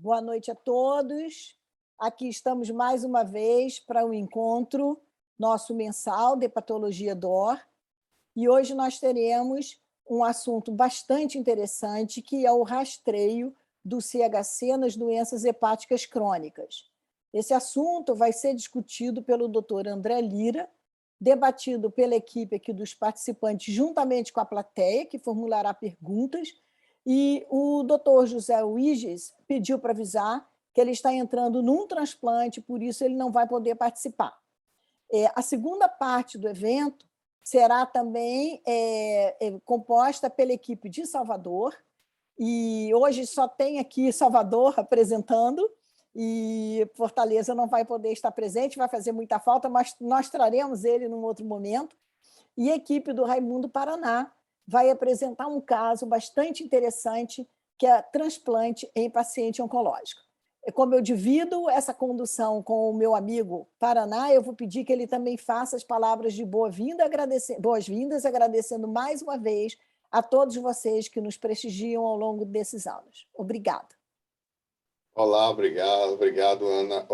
Boa noite a todos. Aqui estamos mais uma vez para o encontro nosso mensal de Hepatologia DOR. E hoje nós teremos um assunto bastante interessante, que é o rastreio do CHC nas doenças hepáticas crônicas. Esse assunto vai ser discutido pelo Dr. André Lira, debatido pela equipe aqui dos participantes, juntamente com a plateia, que formulará perguntas, e o Dr. José Wiges pediu para avisar que ele está entrando num transplante, por isso ele não vai poder participar. A segunda parte do evento será também composta pela equipe de Salvador, e hoje só tem aqui Salvador apresentando, e Fortaleza não vai poder estar presente, vai fazer muita falta, mas nós traremos ele num outro momento. E a equipe do Raimundo Paraná vai apresentar um caso bastante interessante, que é transplante em paciente oncológico. Como eu divido essa condução com o meu amigo Paraná, eu vou pedir que ele também faça as palavras de boas-vindas, agradecendo mais uma vez a todos vocês que nos prestigiam ao longo desses anos. Obrigada. Olá, obrigado, Ana.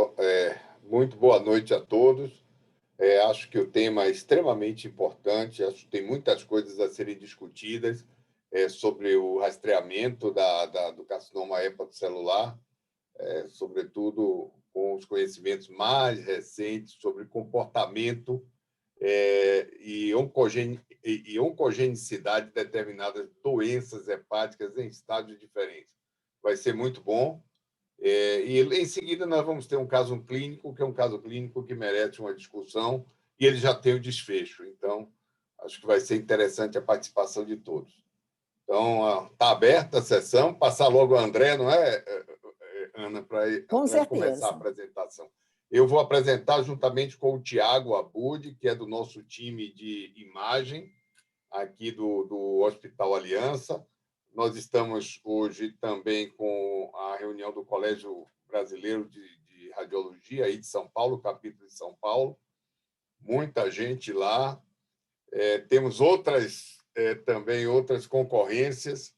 Muito boa noite a todos. Acho que o tema é extremamente importante, acho que tem muitas coisas a serem discutidas sobre o rastreamento do carcinoma hepatocelular, sobretudo com os conhecimentos mais recentes sobre comportamento e oncogenicidade de determinadas doenças hepáticas em estágios diferentes. Vai ser muito bom. E, em seguida, nós vamos ter um caso clínico, que é um caso clínico que merece uma discussão, e ele já tem o desfecho. Então, acho que vai ser interessante a participação de todos. Então, está aberta a sessão. Passar logo a André, não é, Ana, para começar a apresentação. Eu vou apresentar juntamente com o Tiago Abud, que é do nosso time de imagem, aqui do Hospital Aliança. Nós estamos hoje também com a reunião do Colégio Brasileiro de Radiologia, aí de São Paulo, capítulo de São Paulo. Muita gente lá. Temos também outras concorrências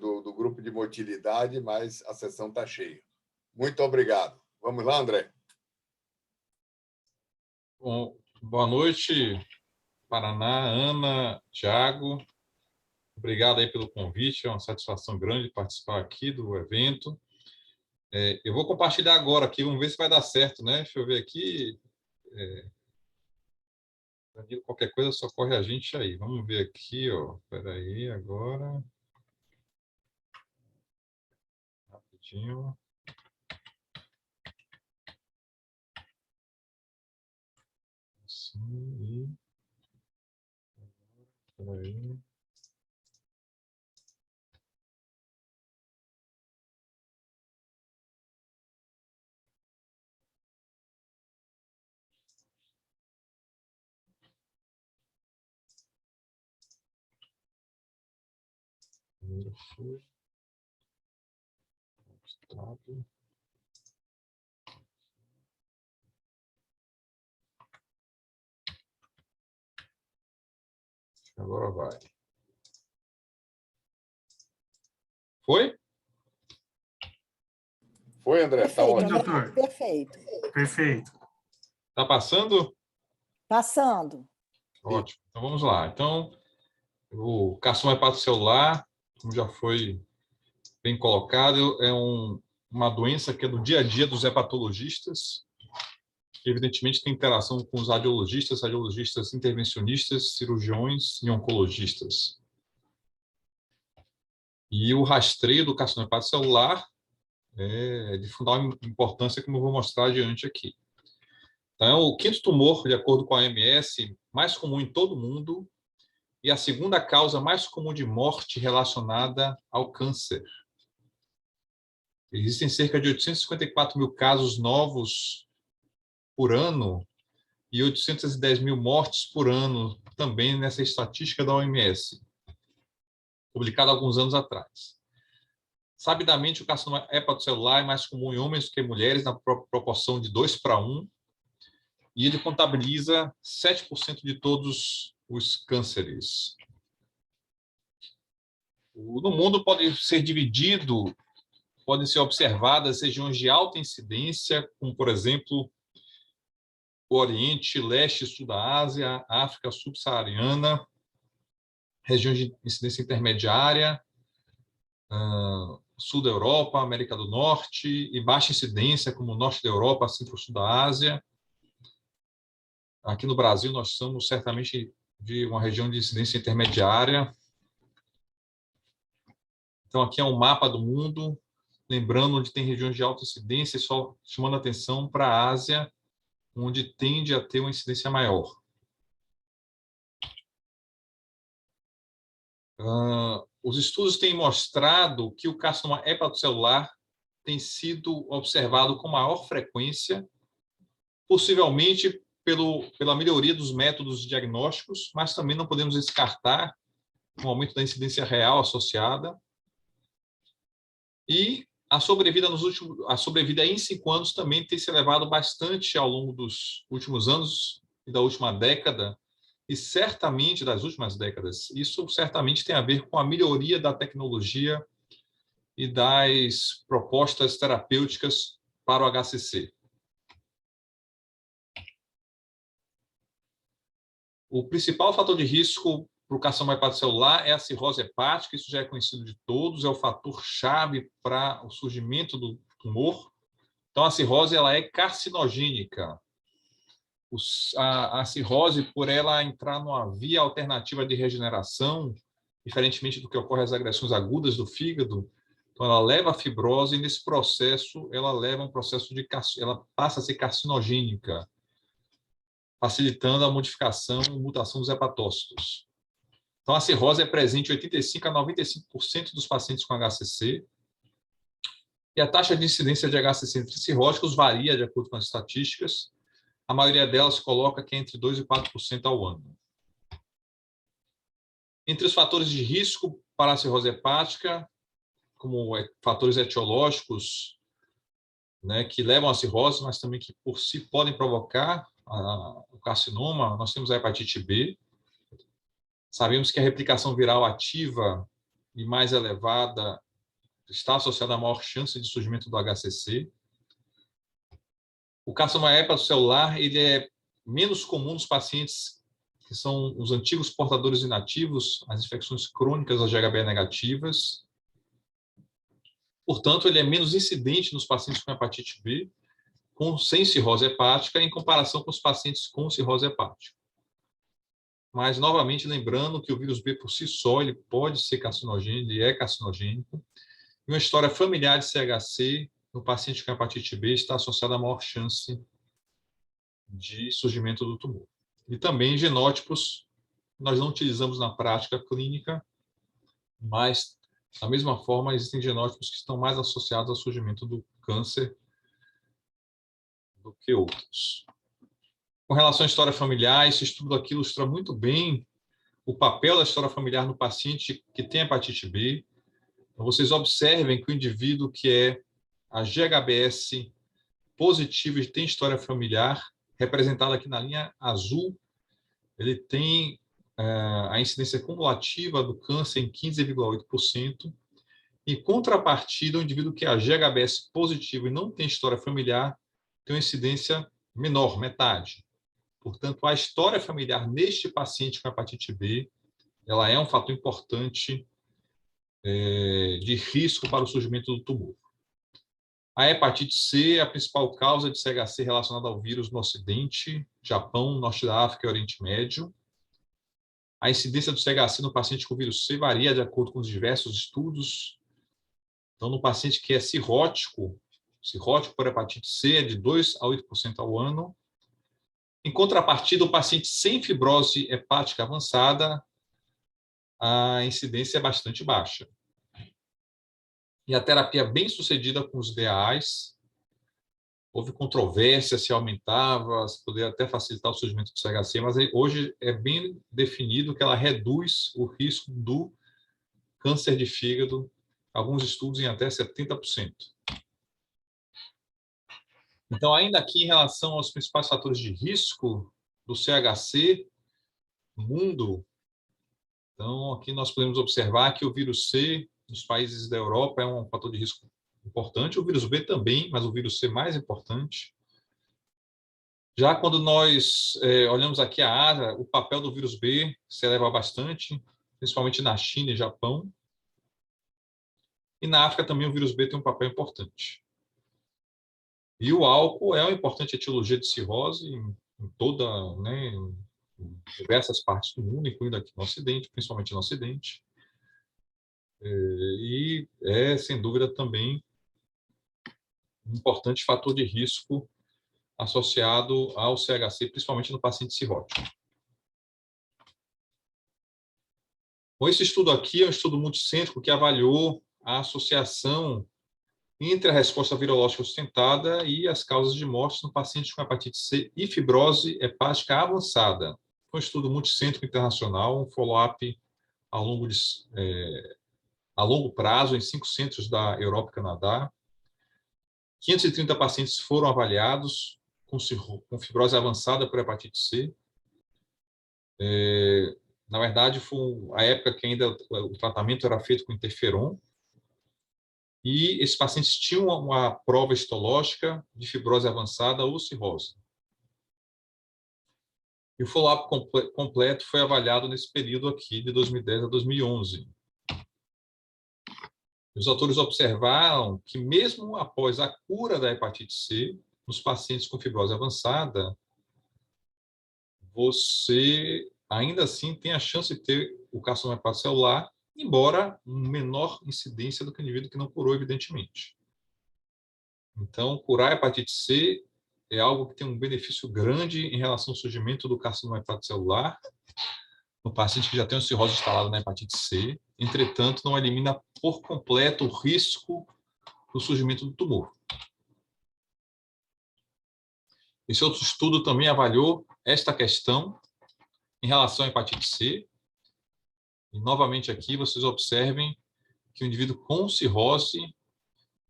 do grupo de motilidade, mas a sessão está cheia. Muito obrigado. Vamos lá, André? Bom, boa noite, Paraná, Ana, Tiago. Obrigado aí pelo convite, é uma satisfação grande participar aqui do evento. Eu vou compartilhar agora aqui, vamos ver se vai dar certo, né? Deixa eu ver aqui. Qualquer coisa, socorre a gente aí. Vamos ver aqui, ó. Espera aí, agora. Rapidinho. Assim, espera aí. Primeiro foi mostrado. Agora vai. Foi? Foi, André? Está ótimo. Doutor. Perfeito. Perfeito. Está passando? Passando. Ótimo. Então, vamos lá. Então, o carcinoma hepatocelular, como já foi bem colocado, é uma doença que é do dia a dia dos hepatologistas, que evidentemente tem interação com os radiologistas intervencionistas, cirurgiões e oncologistas. E o rastreio do carcinoma hepatocelular é de fundamental importância, como eu vou mostrar adiante aqui. Então, é o quinto tumor, de acordo com a OMS, mais comum em todo o mundo e a segunda causa mais comum de morte relacionada ao câncer. Existem cerca de 854 mil casos novos por ano e 810 mil mortes por ano, também nessa estatística da OMS, publicada há alguns anos atrás. Sabidamente, o carcinoma hepatocelular é mais comum em homens do que em mulheres, na proporção de 2:1, e ele contabiliza 7% de todos os cânceres. No mundo pode ser dividido podem ser observadas regiões de alta incidência, como, por exemplo, o Oriente, Leste e Sul da Ásia, África subsaariana, regiões de incidência intermediária, Sul da Europa, América do Norte, e baixa incidência, como Norte da Europa, Centro-Sul da Ásia. Aqui no Brasil, nós somos certamente de uma região de incidência intermediária. Então, aqui é um mapa do mundo, lembrando onde tem regiões de alta incidência, só chamando atenção para a Ásia, onde tende a ter uma incidência maior. Os estudos têm mostrado que o carcinoma hepatocelular tem sido observado com maior frequência, possivelmente pela melhoria dos métodos diagnósticos, mas também não podemos descartar um aumento da incidência real associada. E a sobrevida em 5 anos também tem se elevado bastante ao longo dos últimos anos e da última década, e certamente das últimas décadas. Isso certamente tem a ver com a melhoria da tecnologia e das propostas terapêuticas para o HCC. O principal fator de risco para o carcinoma hepatocelular é a cirrose hepática, isso já é conhecido de todos, é o fator-chave para o surgimento do tumor. Então, a cirrose ela é carcinogênica. A cirrose, por ela entrar numa via alternativa de regeneração, diferentemente do que ocorre às agressões agudas do fígado, então ela leva a fibrose e, nesse processo, ela leva um processo ela passa a ser carcinogênica, facilitando a modificação e mutação dos hepatócitos. Então, a cirrose é presente em 85% a 95% dos pacientes com HCC, e a taxa de incidência de HCC entre cirróticos varia de acordo com as estatísticas. A maioria delas coloca que é entre 2% e 4% ao ano. Entre os fatores de risco para a cirrose hepática, como fatores etiológicos, né, que levam à cirrose, mas também que por si podem provocar o carcinoma, nós temos a hepatite B. Sabemos que a replicação viral ativa e mais elevada está associada a maior chance de surgimento do HCC. O carcinoma hepatocelular ele é menos comum nos pacientes que são os antigos portadores inativos, as infecções crônicas, as GHB negativas. Portanto, ele é menos incidente nos pacientes com hepatite B, sem cirrose hepática, em comparação com os pacientes com cirrose hepática. Mas, novamente, lembrando que o vírus B, por si só, ele pode ser carcinogênico, ele é carcinogênico. E uma história familiar de CHC no paciente com hepatite B está associada à maior chance de surgimento do tumor. E também genótipos, nós não utilizamos na prática clínica, mas, da mesma forma, existem genótipos que estão mais associados ao surgimento do câncer do que outros. Com relação à história familiar, esse estudo aqui ilustra muito bem o papel da história familiar no paciente que tem hepatite B. Então, vocês observem que o indivíduo que é a GHBS positivo e tem história familiar, representado aqui na linha azul, ele tem a incidência cumulativa do câncer em 15,8%, em contrapartida, o indivíduo que é a GHBS positivo e não tem história familiar tem uma incidência menor, metade. Portanto, a história familiar neste paciente com hepatite B, ela é um fator importante de risco para o surgimento do tumor. A hepatite C é a principal causa de CHC relacionada ao vírus no Ocidente, Japão, Norte da África e Oriente Médio. A incidência do CHC no paciente com vírus C varia de acordo com os diversos estudos. Então, no paciente que é cirrótico por hepatite C é de 2% a 8% ao ano. Em contrapartida, o paciente sem fibrose hepática avançada, a incidência é bastante baixa. E a terapia bem sucedida com os DAAs, houve controvérsia se aumentava, se poderia até facilitar o surgimento do CHC, mas hoje é bem definido que ela reduz o risco do câncer de fígado, alguns estudos em até 70%. Então, ainda aqui em relação aos principais fatores de risco do CHC no mundo, então aqui nós podemos observar que o vírus C nos países da Europa é um fator de risco importante, o vírus B também, mas o vírus C mais importante. Já quando nós olhamos aqui a Ásia, o papel do vírus B se eleva bastante, principalmente na China e Japão. E na África também o vírus B tem um papel importante. E o álcool é uma importante etiologia de cirrose em toda, né, em diversas partes do mundo, incluindo aqui no Ocidente, principalmente no Ocidente. E é, sem dúvida, também um importante fator de risco associado ao CHC, principalmente no paciente cirrótico. Bom, esse estudo aqui é um estudo multicêntrico que avaliou a associação entre a resposta virológica sustentada e as causas de morte no paciente com hepatite C e fibrose hepática avançada. Foi um estudo multicêntrico internacional, um follow-up a longo prazo em 5 centros da Europa e Canadá. 530 pacientes foram avaliados com fibrose avançada por hepatite C. Na verdade, foi a época que ainda o tratamento era feito com interferon. E esses pacientes tinham uma prova histológica de fibrose avançada ou cirrose. E o follow-up completo foi avaliado nesse período aqui, de 2010 a 2011. Os autores observaram que, mesmo após a cura da hepatite C, nos pacientes com fibrose avançada, você ainda assim tem a chance de ter o carcinoma hepatocelular, embora menor incidência do que o indivíduo que não curou, evidentemente. Então, curar a hepatite C é algo que tem um benefício grande em relação ao surgimento do carcinoma hepatocelular no paciente que já tem uma cirrose instalada na hepatite C. Entretanto, não elimina por completo o risco do surgimento do tumor. Esse outro estudo também avaliou esta questão em relação à hepatite C. E, novamente, aqui vocês observem que o indivíduo com cirrose,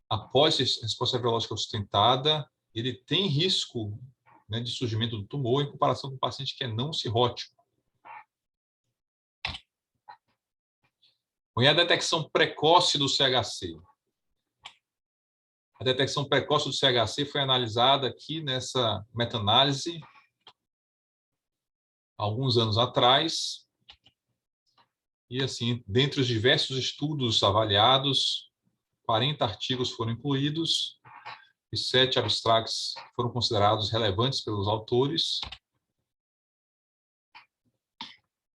após resposta virológica sustentada, ele tem risco, né, de surgimento do tumor em comparação com o paciente que é não cirrótico. E a detecção precoce do CHC? A detecção precoce do CHC foi analisada aqui nessa meta-análise alguns anos atrás. E, assim, dentre os diversos estudos avaliados, 40 artigos foram incluídos e 7 abstracts foram considerados relevantes pelos autores.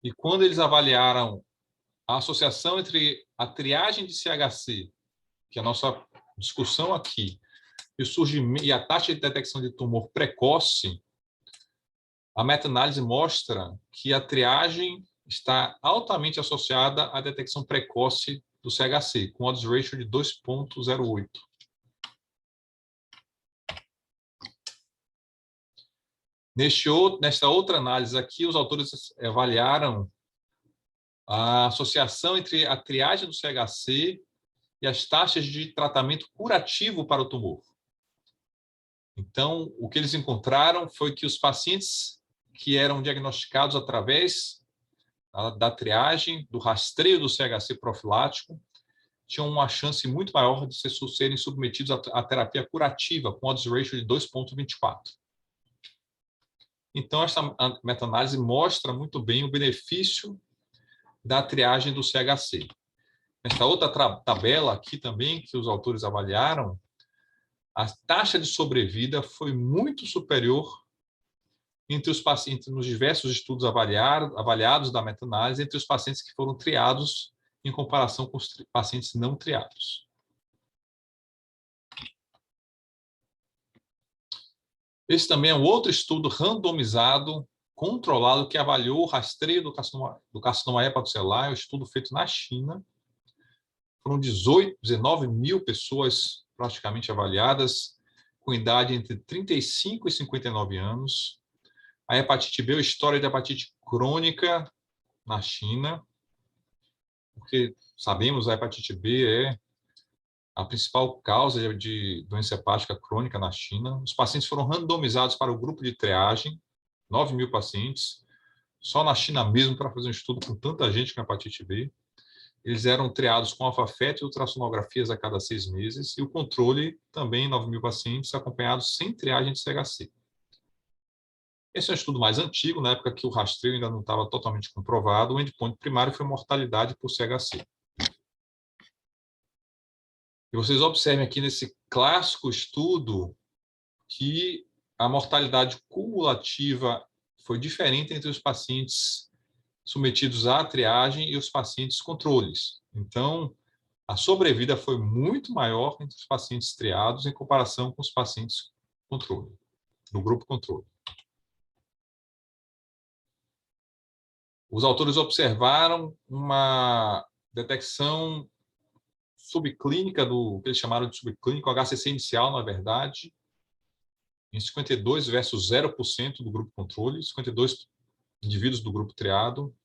E quando eles avaliaram a associação entre a triagem de CHC, que é a nossa discussão aqui, e o surgimento e a taxa de detecção de tumor precoce, a meta-análise mostra que a triagem está altamente associada à detecção precoce do CHC, com odds ratio de 2,08. Nesta outra análise aqui, os autores avaliaram a associação entre a triagem do CHC e as taxas de tratamento curativo para o tumor. Então, o que eles encontraram foi que os pacientes que eram diagnosticados através da triagem, do rastreio do CHC profilático, tinham uma chance muito maior de serem submetidos à terapia curativa, com odds ratio de 2,24. Então, essa meta-análise mostra muito bem o benefício da triagem do CHC. Nesta outra tabela aqui também, que os autores avaliaram, a taxa de sobrevida foi muito superior entre os pacientes, nos diversos estudos avaliados da meta-análise, entre os pacientes que foram triados em comparação com os pacientes não triados. Esse também é um outro estudo randomizado, controlado, que avaliou o rastreio do carcinoma hepatocelular, é um estudo feito na China. Foram 19 mil pessoas praticamente avaliadas, com idade entre 35 e 59 anos. A hepatite B, a história de hepatite crônica na China, porque sabemos que a hepatite B é a principal causa de doença hepática crônica na China. Os pacientes foram randomizados para o grupo de triagem, 9 mil pacientes, só na China mesmo, para fazer um estudo com tanta gente com hepatite B. eles eram triados com alfa-FET e ultrassonografias a cada 6 meses, e o controle também 9.000 pacientes acompanhados sem triagem de CHC. Esse é um estudo mais antigo, na época que o rastreio ainda não estava totalmente comprovado. O endpoint primário foi mortalidade por CHC. E vocês observem aqui nesse clássico estudo que a mortalidade cumulativa foi diferente entre os pacientes submetidos à triagem e os pacientes controles. Então, a sobrevida foi muito maior entre os pacientes triados em comparação com os pacientes controle, no grupo controle. Os autores observaram uma detecção subclínica do que eles chamaram de subclínico, HCC inicial, na verdade, em 52 versus 0% do grupo controle, 52 indivíduos do grupo triado.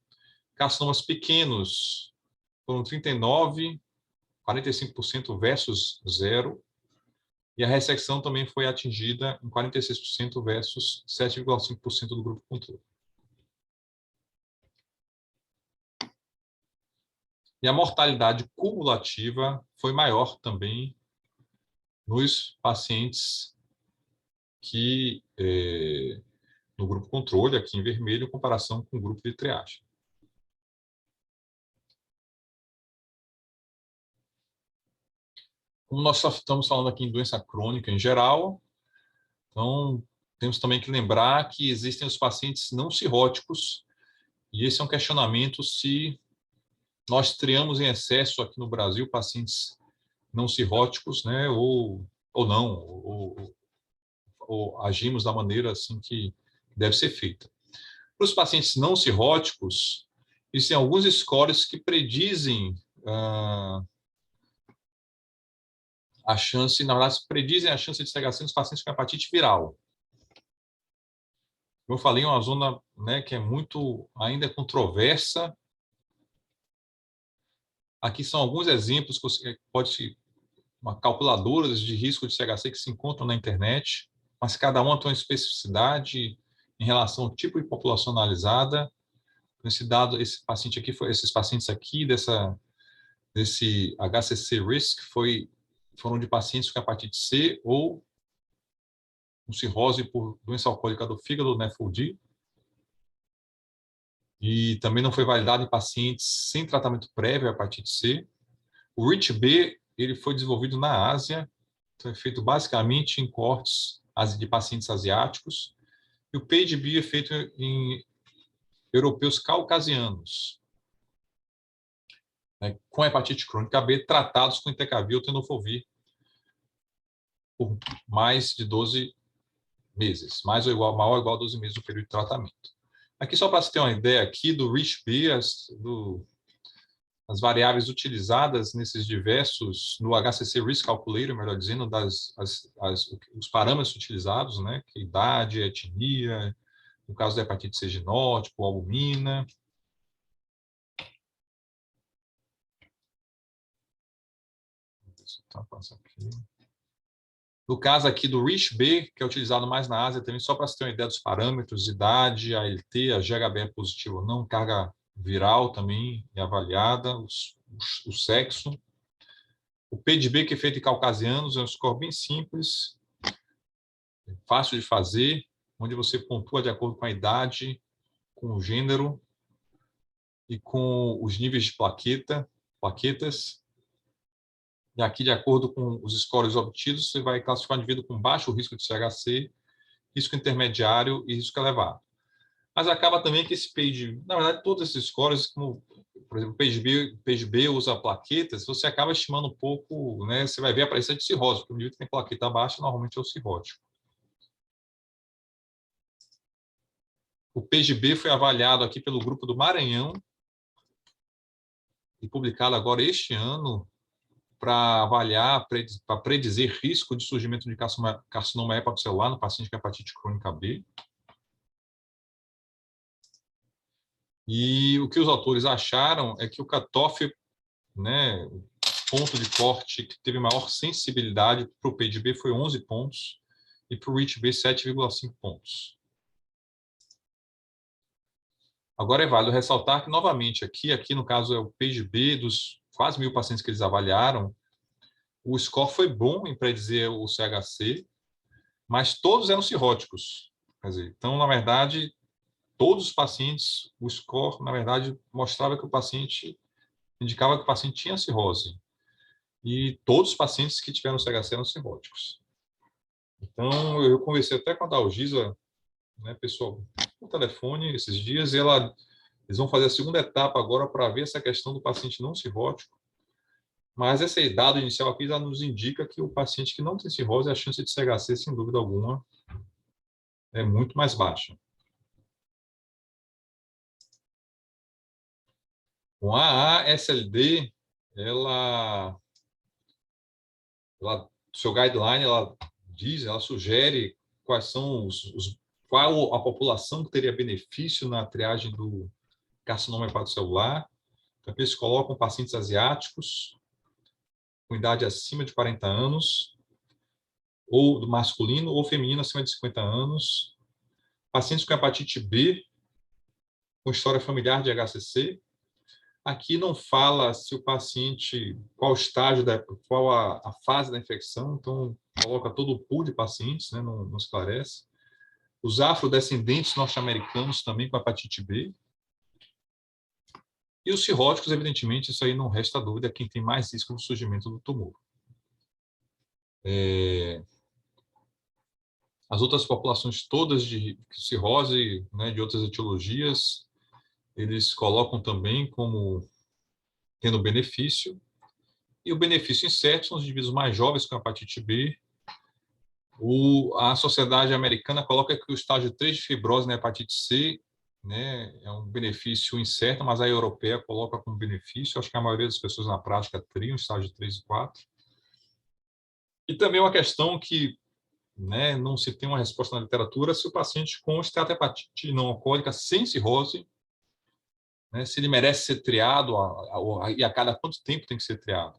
Carcinomas pequenos foram 39, 45% versus 0. E a ressecção também foi atingida em 46% versus 7,5% do grupo controle. E a mortalidade cumulativa foi maior também nos pacientes que no grupo controle, aqui em vermelho, em comparação com o grupo de triagem. Como nós só estamos falando aqui em doença crônica em geral, então temos também que lembrar que existem os pacientes não cirróticos, e esse é um questionamento se nós triamos em excesso aqui no Brasil pacientes não cirróticos, né, ou não, ou agimos da maneira assim que deve ser feita. Para os pacientes não cirróticos, existem alguns scores que predizem a chance, na verdade, predizem a chance de CHC nos pacientes com hepatite viral. Como eu falei, é uma zona, né, que é muito ainda controversa. Aqui são alguns exemplos que você pode uma calculadoras de risco de CHC que se encontram na internet, mas cada uma tem uma especificidade em relação ao tipo de população analisada. Esse dado, esse paciente aqui, esses pacientes aqui desse HCC risk foram de pacientes com hepatite C ou com cirrose por doença alcoólica do fígado, NEFLD. E também não foi validado em pacientes sem tratamento prévio à hepatite C. O REACH-B ele foi desenvolvido na Ásia, então é feito basicamente em cohortes de pacientes asiáticos. E o PAGE-B é feito em europeus caucasianos, né, com hepatite crônica B, tratados com entecavir ou tenofovir por mais de 12 meses, maior ou igual a 12 meses do período de tratamento. Aqui, só para você ter uma ideia aqui do REACH-B, as variáveis utilizadas nesses diversos, no HCC Risk Calculator, melhor dizendo, os parâmetros utilizados, né, que é idade, etnia, no caso da hepatite C genótipo, albumina. No caso aqui do REACH-B, que é utilizado mais na Ásia também, só para você ter uma ideia dos parâmetros, idade, ALT, a GHB é positivo ou não, carga viral também é avaliada, o sexo. O PAGE-B, que é feito em caucasianos, é um score bem simples, fácil de fazer, onde você pontua de acordo com a idade, com o gênero e com os níveis de plaquetas. E aqui, de acordo com os scores obtidos, você vai classificar o indivíduo com baixo risco de CHC, risco intermediário e risco elevado. Mas acaba também que esse PAGE, na verdade, todos esses scores, como, por exemplo, o PAGE-B usa plaquetas, você acaba estimando um pouco, né, você vai ver a presença de cirrose, porque o indivíduo que tem plaqueta baixa, normalmente é o cirrótico. O PAGE-B foi avaliado aqui pelo grupo do Maranhão e publicado agora este ano, para avaliar, para predizer risco de surgimento de carcinoma hepatocelular no paciente com hepatite crônica B. E o que os autores acharam é que o cutoff, né, ponto de corte que teve maior sensibilidade para o PAGE-B foi 11 pontos e para o REACH-B 7,5 pontos. Agora, é válido ressaltar que, novamente, aqui no caso é o PGB, dos quase 1.000 pacientes que eles avaliaram, o score foi bom em predizer o CHC, mas todos eram cirróticos. Quer dizer, então, na verdade, todos os pacientes, o score, na verdade, mostrava que o paciente, indicava que o paciente tinha cirrose. E todos os pacientes que tiveram CHC eram cirróticos. Então, eu conversei até com a Dalgisa, né, pessoal, no telefone esses dias, e eles vão fazer a segunda etapa agora para ver essa questão do paciente não cirrótico. Mas esse dado inicial aqui já nos indica que o paciente que não tem cirrose, a chance de CHC, sem dúvida alguma, é muito mais baixa. Bom, a ASLD, seu guideline, ela sugere quais são qual a população que teria benefício na triagem do carcinoma hepatocelular. Então, eles colocam pacientes asiáticos com idade acima de 40 anos, ou do masculino ou feminino acima de 50 anos, pacientes com hepatite B, com história familiar de HCC. Aqui não fala se o paciente, qual estágio, qual a fase da infecção, então coloca todo o pool de pacientes, né, não esclarece. Os afrodescendentes norte-americanos também com hepatite B. E os cirróticos, evidentemente, isso aí não resta dúvida, é quem tem mais risco do surgimento do tumor. As outras populações todas de cirrose, né, de outras etiologias, eles colocam também como tendo benefício. E o benefício incerto são os indivíduos mais jovens com hepatite B. A Sociedade Americana coloca que o estágio 3 de fibrose na hepatite C, né, é um benefício incerto, mas a europeia coloca como benefício. Acho que a maioria das pessoas na prática triam estágio 3 e 4. E também uma questão que, né, não se tem uma resposta na literatura, se o paciente com esteatohepatite não alcoólica sem cirrose, né, se ele merece ser triado e a cada quanto tempo tem que ser triado.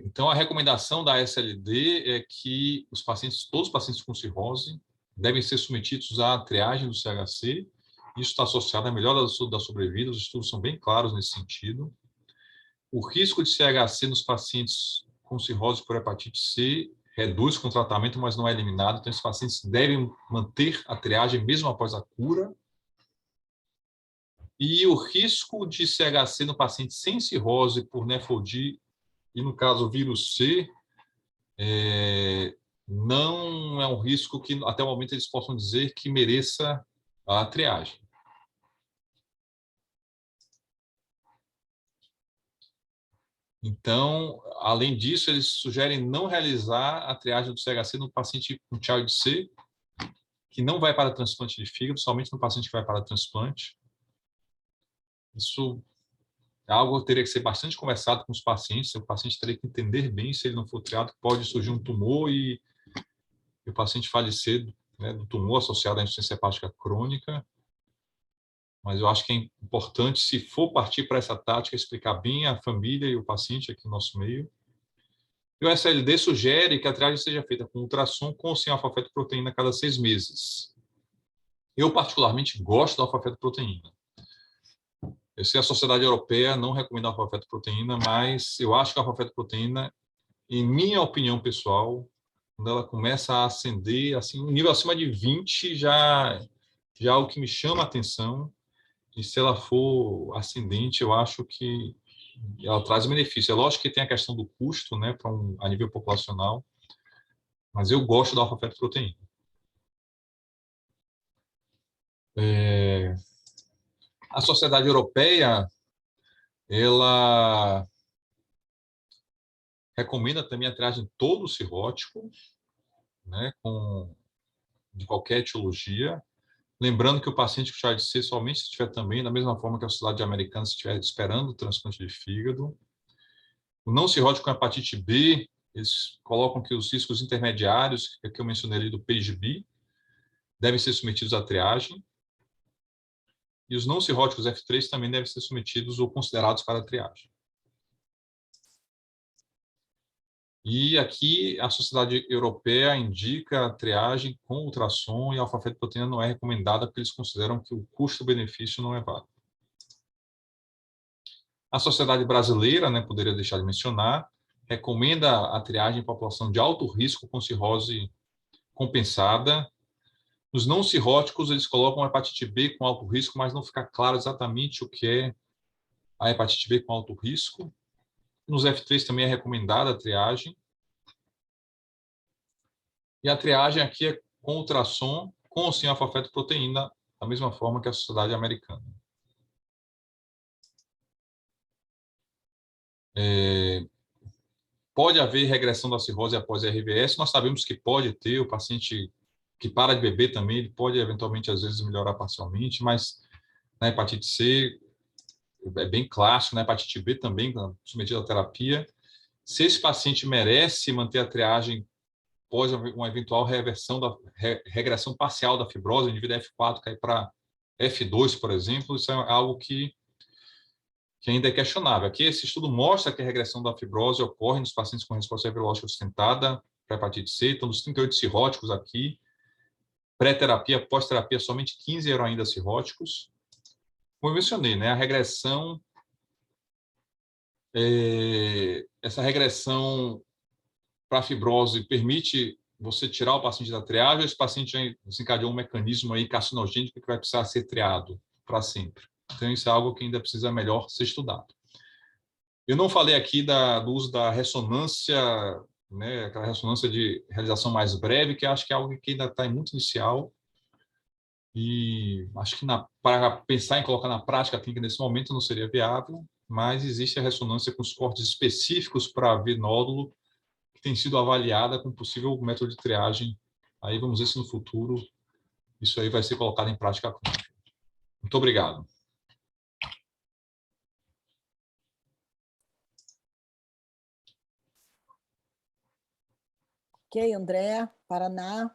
Então, a recomendação da SLD é que todos os pacientes com cirrose devem ser submetidos à triagem do CHC. Isso está associado à melhora da sobrevida, os estudos são bem claros nesse sentido. O risco de CHC nos pacientes com cirrose por hepatite C reduz com o tratamento, mas não é eliminado. Então, esses pacientes devem manter a triagem mesmo após a cura. E o risco de CHC no paciente sem cirrose por NephLD e, no caso, vírus C, não é um risco que, até o momento, eles possam dizer que mereça a triagem. Então, além disso, eles sugerem não realizar a triagem do CHC no paciente com Child C, que não vai para transplante de fígado, somente no paciente que vai para transplante. Isso é algo que teria que ser bastante conversado com os pacientes. O paciente teria que entender bem, se ele não for triado, pode surgir um tumor e o paciente falecer, né, do tumor associado à insuficiência hepática crônica. Mas eu acho que é importante, se for partir para essa tática, explicar bem a família e o paciente aqui no nosso meio. E o SLD sugere que a triagem seja feita com ultrassom com ou sem alfa-fetoproteína a cada 6 meses. Eu, particularmente, gosto da alfa-fetoproteína. Eu sei que a Sociedade Europeia não recomenda a alfa-fetoproteína, mas eu acho que a alfa-fetoproteína, em minha opinião pessoal, quando ela começa a ascender, assim, um nível acima de 20 já é algo que me chama a atenção. E se ela for ascendente, eu acho que ela traz benefício. É lógico que tem a questão do custo, né, a nível populacional, mas eu gosto da alfa-fetoproteína. A Sociedade Europeia, ela recomenda também a triagem todo cirrótico, né, de qualquer etiologia. Lembrando que o paciente com Child C somente se estiver também, da mesma forma que a Sociedade Americana, se estiver esperando o transplante de fígado. O não cirrótico com hepatite B, eles colocam que os riscos intermediários, que eu mencionei ali do PGB, devem ser submetidos à triagem. E os não cirróticos F3 também devem ser submetidos ou considerados para a triagem. E aqui a Sociedade Europeia indica a triagem com ultrassom e alfa-fetoproteína não é recomendada porque eles consideram que o custo-benefício não é válido. A Sociedade Brasileira, né, poderia deixar de mencionar, recomenda a triagem em população de alto risco com cirrose compensada. Nos não cirróticos, eles colocam a hepatite B com alto risco, mas não fica claro exatamente o que é a hepatite B com alto risco. Nos F3 também é recomendada a triagem. E a triagem aqui é com ultrassom, com ou sem alfa-fetoproteína, da mesma forma que a Sociedade Americana. Pode haver regressão da cirrose após RVS, nós sabemos que pode ter, o paciente que para de beber também, ele pode eventualmente, às vezes, melhorar parcialmente, mas na hepatite C é bem clássico, na hepatite B também, submetido à terapia. Se esse paciente merece manter a triagem, pode haver uma eventual regressão parcial da fibrose, o indivíduo F4 cair para F2, por exemplo, isso é algo que ainda é questionável. Aqui, esse estudo mostra que a regressão da fibrose ocorre nos pacientes com resposta virológica sustentada para hepatite C, então, dos 38 cirróticos aqui, pré-terapia, pós-terapia, somente 15 eram ainda cirróticos. Como eu mencionei, né, a regressão, essa regressão para a fibrose permite você tirar o paciente da triagem, esse paciente já desencadeou um mecanismo aí carcinogênico que vai precisar ser triado para sempre. Então, isso é algo que ainda precisa melhor ser estudado. Eu não falei aqui do uso da ressonância, né, aquela ressonância de realização mais breve, que acho que é algo que ainda está muito inicial. E acho que para pensar em colocar na prática clínica nesse momento não seria viável, mas existe a ressonância com os cortes específicos para ver nódulo, que tem sido avaliada com possível método de triagem. Aí vamos ver se no futuro isso aí vai ser colocado em prática clínica. Muito obrigado. Ok, André, Paraná.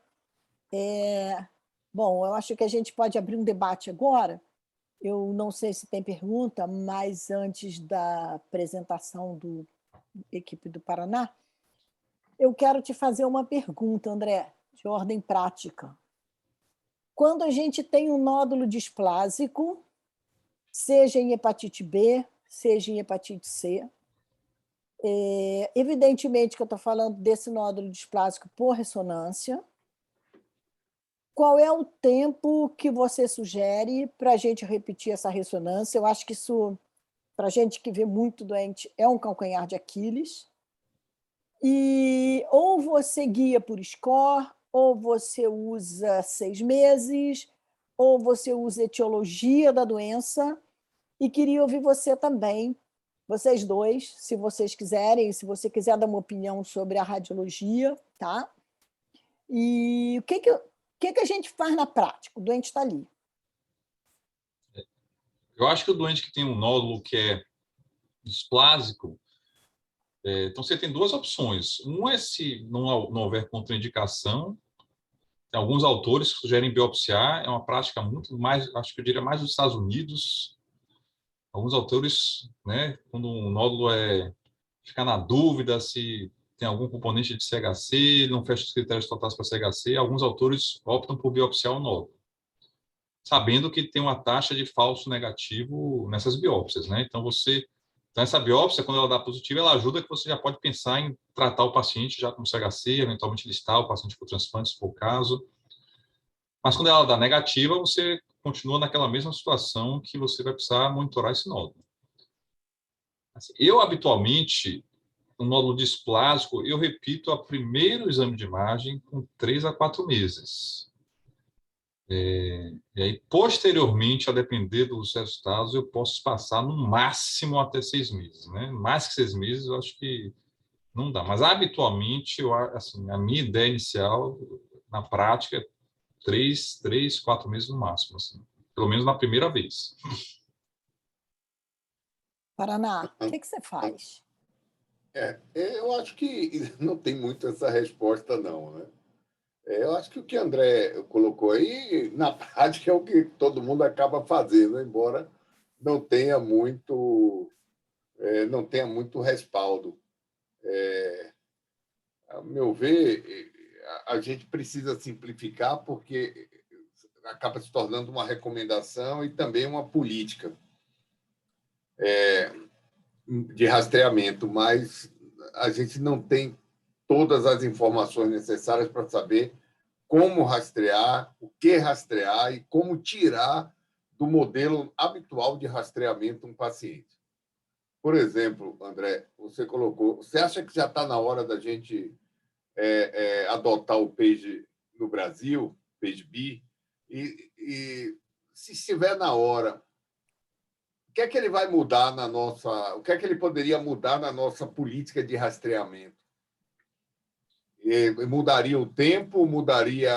Bom, eu acho que a gente pode abrir um debate agora. Eu não sei se tem pergunta, mas antes da apresentação da equipe do Paraná, eu quero te fazer uma pergunta, André, de ordem prática. Quando a gente tem um nódulo displásico, seja em hepatite B, seja em hepatite C, evidentemente que eu estou falando desse nódulo displásico por ressonância, qual é o tempo que você sugere para a gente repetir essa ressonância? Eu acho que isso, para a gente que vê muito doente, é um calcanhar de Aquiles. E ou você guia por score, ou você usa 6 meses, ou você usa etiologia da doença. E queria ouvir você também, vocês dois, se vocês quiserem, se você quiser dar uma opinião sobre a radiologia, tá? E o que a gente faz na prática? O doente está ali. Eu acho que o doente que tem um nódulo que é displásico, então você tem duas opções. Um é se não houver contraindicação. Alguns autores sugerem biopsiar, é uma prática muito mais, acho que eu diria mais dos Estados Unidos. Alguns autores, né, quando um nódulo ficar na dúvida se tem algum componente de CHC, não fecha os critérios totais para CHC, alguns autores optam por biopsiar o nódulo, sabendo que tem uma taxa de falso negativo nessas biópsias, né? Então essa biópsia, quando ela dá positiva, ela ajuda que você já pode pensar em tratar o paciente já com CHC, eventualmente listar o paciente por transplante, se for o caso. Mas quando ela dá negativa, você continua naquela mesma situação que você vai precisar monitorar esse nódulo. Eu, habitualmente, um nódulo displásico, eu repito o primeiro exame de imagem com 3 a 4 meses. E aí, posteriormente, a depender dos resultados, eu posso passar no máximo até 6 meses. Né? Mais que 6 meses, eu acho que não dá. Mas, habitualmente, assim, a minha ideia inicial, na prática, é 3, 4 meses no máximo. Assim. Pelo menos na primeira vez. Paraná, o que você faz? Eu acho que não tem muito essa resposta, não, né? Eu acho que o que o André colocou aí, na prática, é o que todo mundo acaba fazendo, embora não tenha muito respaldo. meu ver, a gente precisa simplificar porque acaba se tornando uma recomendação e também uma política de rastreamento, mas a gente não tem todas as informações necessárias para saber como rastrear, o que rastrear e como tirar do modelo habitual de rastreamento um paciente. Por exemplo, André, você colocou, você acha que já está na hora da gente adotar o PAGE no Brasil, PAGE-B, e se estiver na hora, o que é que ele vai mudar na nossa, o que é que ele poderia mudar na nossa política de rastreamento? Mudaria o tempo, mudaria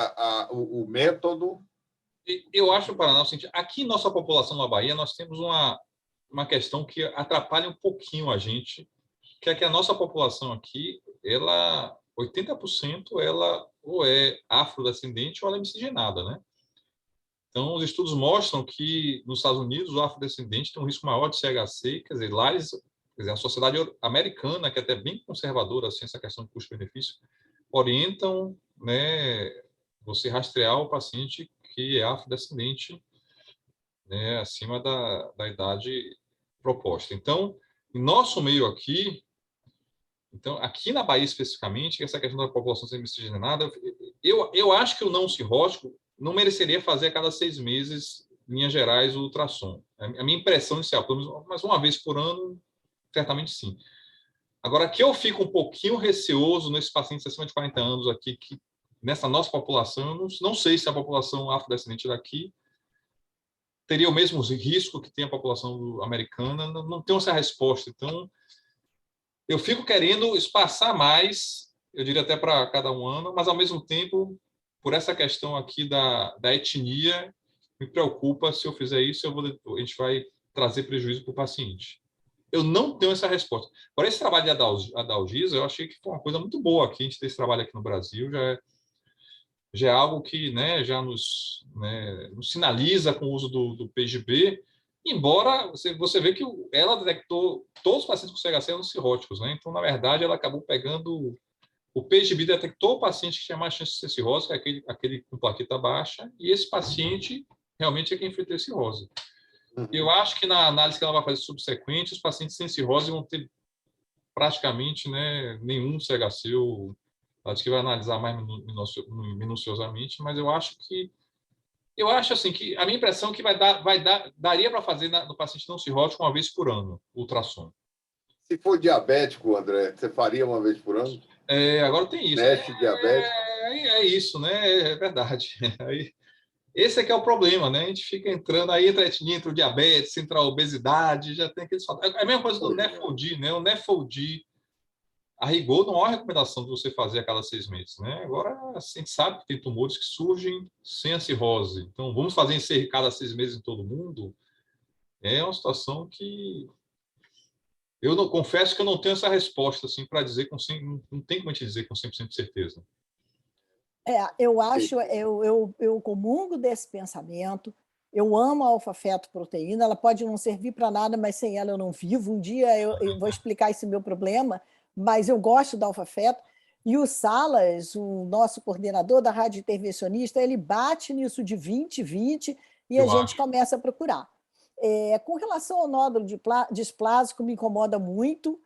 o método? Eu acho, Paraná, aqui nossa população na Bahia, nós temos uma questão que atrapalha um pouquinho a gente, que é que a nossa população aqui, 80% ela ou é afrodescendente ou ela é miscigenada, né? Então, os estudos mostram que nos Estados Unidos o afrodescendente tem um risco maior de CHC, quer dizer, lá eles, quer dizer, a sociedade americana, que é até bem conservadora, assim, essa questão de custo-benefício, orientam, né, você rastrear o paciente que é afrodescendente, né, acima da idade proposta. Então, em nosso meio aqui, então, aqui na Bahia especificamente, essa questão da população ser miscigenada, eu acho que o não cirrótico não mereceria fazer a cada 6 meses, em linhas gerais, o ultrassom. A minha impressão inicial, pelo menos, mas uma vez por ano, certamente sim. Agora, aqui eu fico um pouquinho receoso nesses pacientes acima de 40 anos aqui, que nessa nossa população, eu não sei se a população afrodescendente daqui teria o mesmo risco que tem a população americana, não tenho essa resposta. Então, eu fico querendo espaçar mais, eu diria até para cada um ano, mas, ao mesmo tempo, por essa questão aqui da etnia, me preocupa se eu fizer isso, a gente vai trazer prejuízo para o paciente. Eu não tenho essa resposta. Agora, esse trabalho de Adalgisa, eu achei que foi uma coisa muito boa aqui, a gente ter esse trabalho aqui no Brasil, já é algo que, né, já nos sinaliza com o uso do PGB, embora você vê que ela detectou todos os pacientes com CHC eram cirróticos, né? Então, na verdade, ela acabou pegando o PGB, detectou o paciente que tinha mais chance de ser cirrótico, aquele com plaqueta baixa, e esse paciente realmente é quem foi ter cirrose. Eu acho que na análise que ela vai fazer subsequente, os pacientes sem cirrose vão ter praticamente, né, nenhum CHC. Acho que vai analisar mais minuciosamente, mas eu acho assim que a minha impressão é que daria para fazer no paciente não cirrótico uma vez por ano, ultrassom. Se for diabético, André, você faria uma vez por ano? Agora tem isso. Diabético. É isso, né? É verdade. Esse é que é o problema, né? A gente fica entrando, aí entra a etnia, entra o diabetes, entra a obesidade, já tem aqueles fatores. É a mesma coisa do NEFLD, né? O NEFLD, a rigor, não há recomendação de você fazer a cada 6 meses, né? Agora, a gente sabe que tem tumores que surgem sem a cirrose. Então, vamos fazer em cada 6 meses em todo mundo? É uma situação que eu não confesso que eu não tenho essa resposta assim para dizer não tem como a gente dizer com 100% de certeza. Eu acho, eu comungo desse pensamento. Eu amo a alfa-fetoproteína, ela pode não servir para nada, mas sem ela eu não vivo. Um dia eu vou explicar esse meu problema, mas eu gosto da alfa-feto. E o Salas, o nosso coordenador da rádio intervencionista, ele bate nisso de 20/20 e a gente começa a procurar. Com relação ao nódulo displásico, me incomoda muito.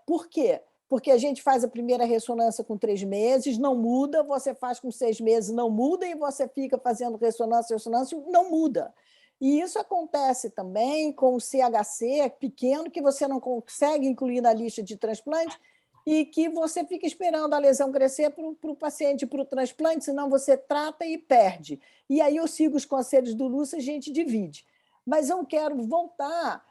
Por quê? Porque a gente faz a primeira ressonância com 3 meses, não muda, você faz com 6 meses, não muda, e você fica fazendo ressonância, não muda. E isso acontece também com o CHC pequeno, que você não consegue incluir na lista de transplante, e que você fica esperando a lesão crescer para o paciente, para o transplante, senão você trata e perde. E aí eu sigo os conselhos do Lúcio, a gente divide. Mas eu quero voltar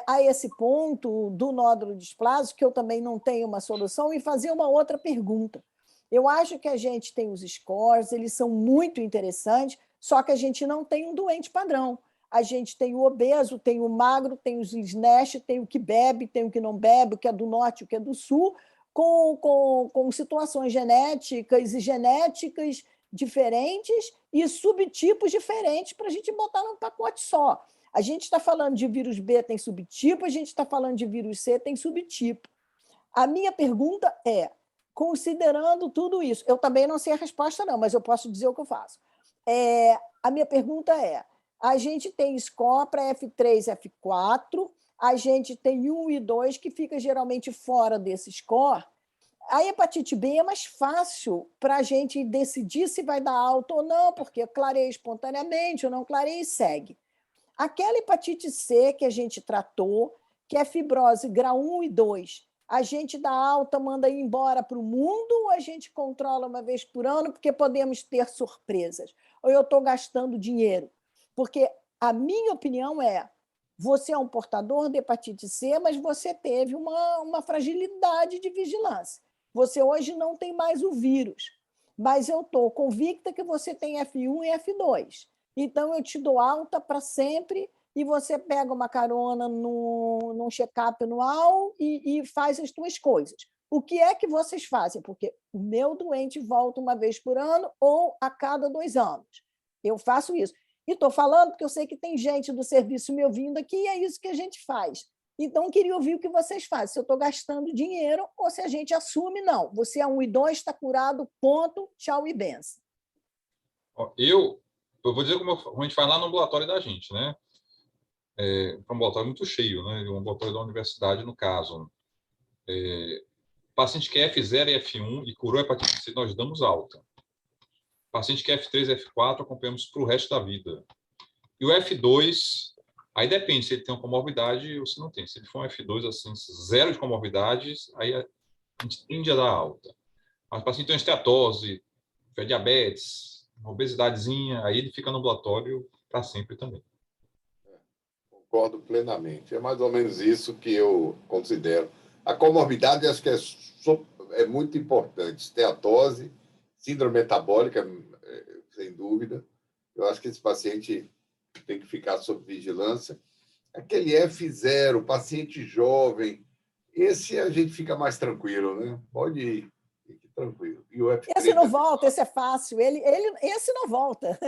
a esse ponto do nódulo displásico, que eu também não tenho uma solução, e fazer uma outra pergunta. Eu acho que a gente tem os scores, eles são muito interessantes, só que a gente não tem um doente padrão. A gente tem o obeso, tem o magro, tem os SNASH, tem o que bebe, tem o que não bebe, o que é do norte, o que é do sul, com situações genéticas e genéticas diferentes e subtipos diferentes para a gente botar num pacote só. A gente está falando de vírus B, tem subtipo, a gente está falando de vírus C, tem subtipo. A minha pergunta é, considerando tudo isso, eu também não sei a resposta, não, mas eu posso dizer o que eu faço. A minha pergunta é: a gente tem score para F3, F4, a gente tem 1 e 2 que fica geralmente fora desse score. A hepatite B é mais fácil para a gente decidir se vai dar alta ou não, porque clareia espontaneamente ou não clareia e segue. Aquela hepatite C que a gente tratou, que é fibrose grau 1 e 2, a gente dá alta, manda ir embora para o mundo ou a gente controla uma vez por ano porque podemos ter surpresas? Ou eu estou gastando dinheiro? Porque a minha opinião é: você é um portador de hepatite C, mas você teve uma fragilidade de vigilância. Você hoje não tem mais o vírus, mas eu estou convicta que você tem F1 e F2. Então, eu te dou alta para sempre e você pega uma carona num check-up anual e faz as suas coisas. O que é que vocês fazem? Porque o meu doente volta uma vez por ano ou a cada 2 anos. Eu faço isso. E estou falando porque eu sei que tem gente do serviço me ouvindo aqui e é isso que a gente faz. Então, queria ouvir o que vocês fazem, se eu estou gastando dinheiro ou se a gente assume, não. Você é 1 e 2, está curado, ponto, tchau e benção. Eu vou dizer como a gente faz lá no ambulatório da gente, né? Um ambulatório muito cheio, né? Um ambulatório da universidade, no caso. Paciente que é F0 e F1 e curou hepatite C, nós damos alta. Paciente que é F3 e F4, acompanhamos para o resto da vida. E o F2, aí depende se ele tem uma comorbidade ou se não tem. Se ele for um F2, assim, 0 de comorbidades, aí a gente tende a dar alta. Mas o paciente tem uma esteatose, diabetes, uma obesidadezinha, aí ele fica no ambulatório para sempre também. Concordo plenamente. É mais ou menos isso que eu considero. A comorbidade acho que é muito importante. Esteatose, síndrome metabólica, sem dúvida. Eu acho que esse paciente tem que ficar sob vigilância. Aquele F0, paciente jovem, esse a gente fica mais tranquilo, né? Pode ir, fique tranquilo. E o F3, esse não volta, esse é fácil. Esse não volta.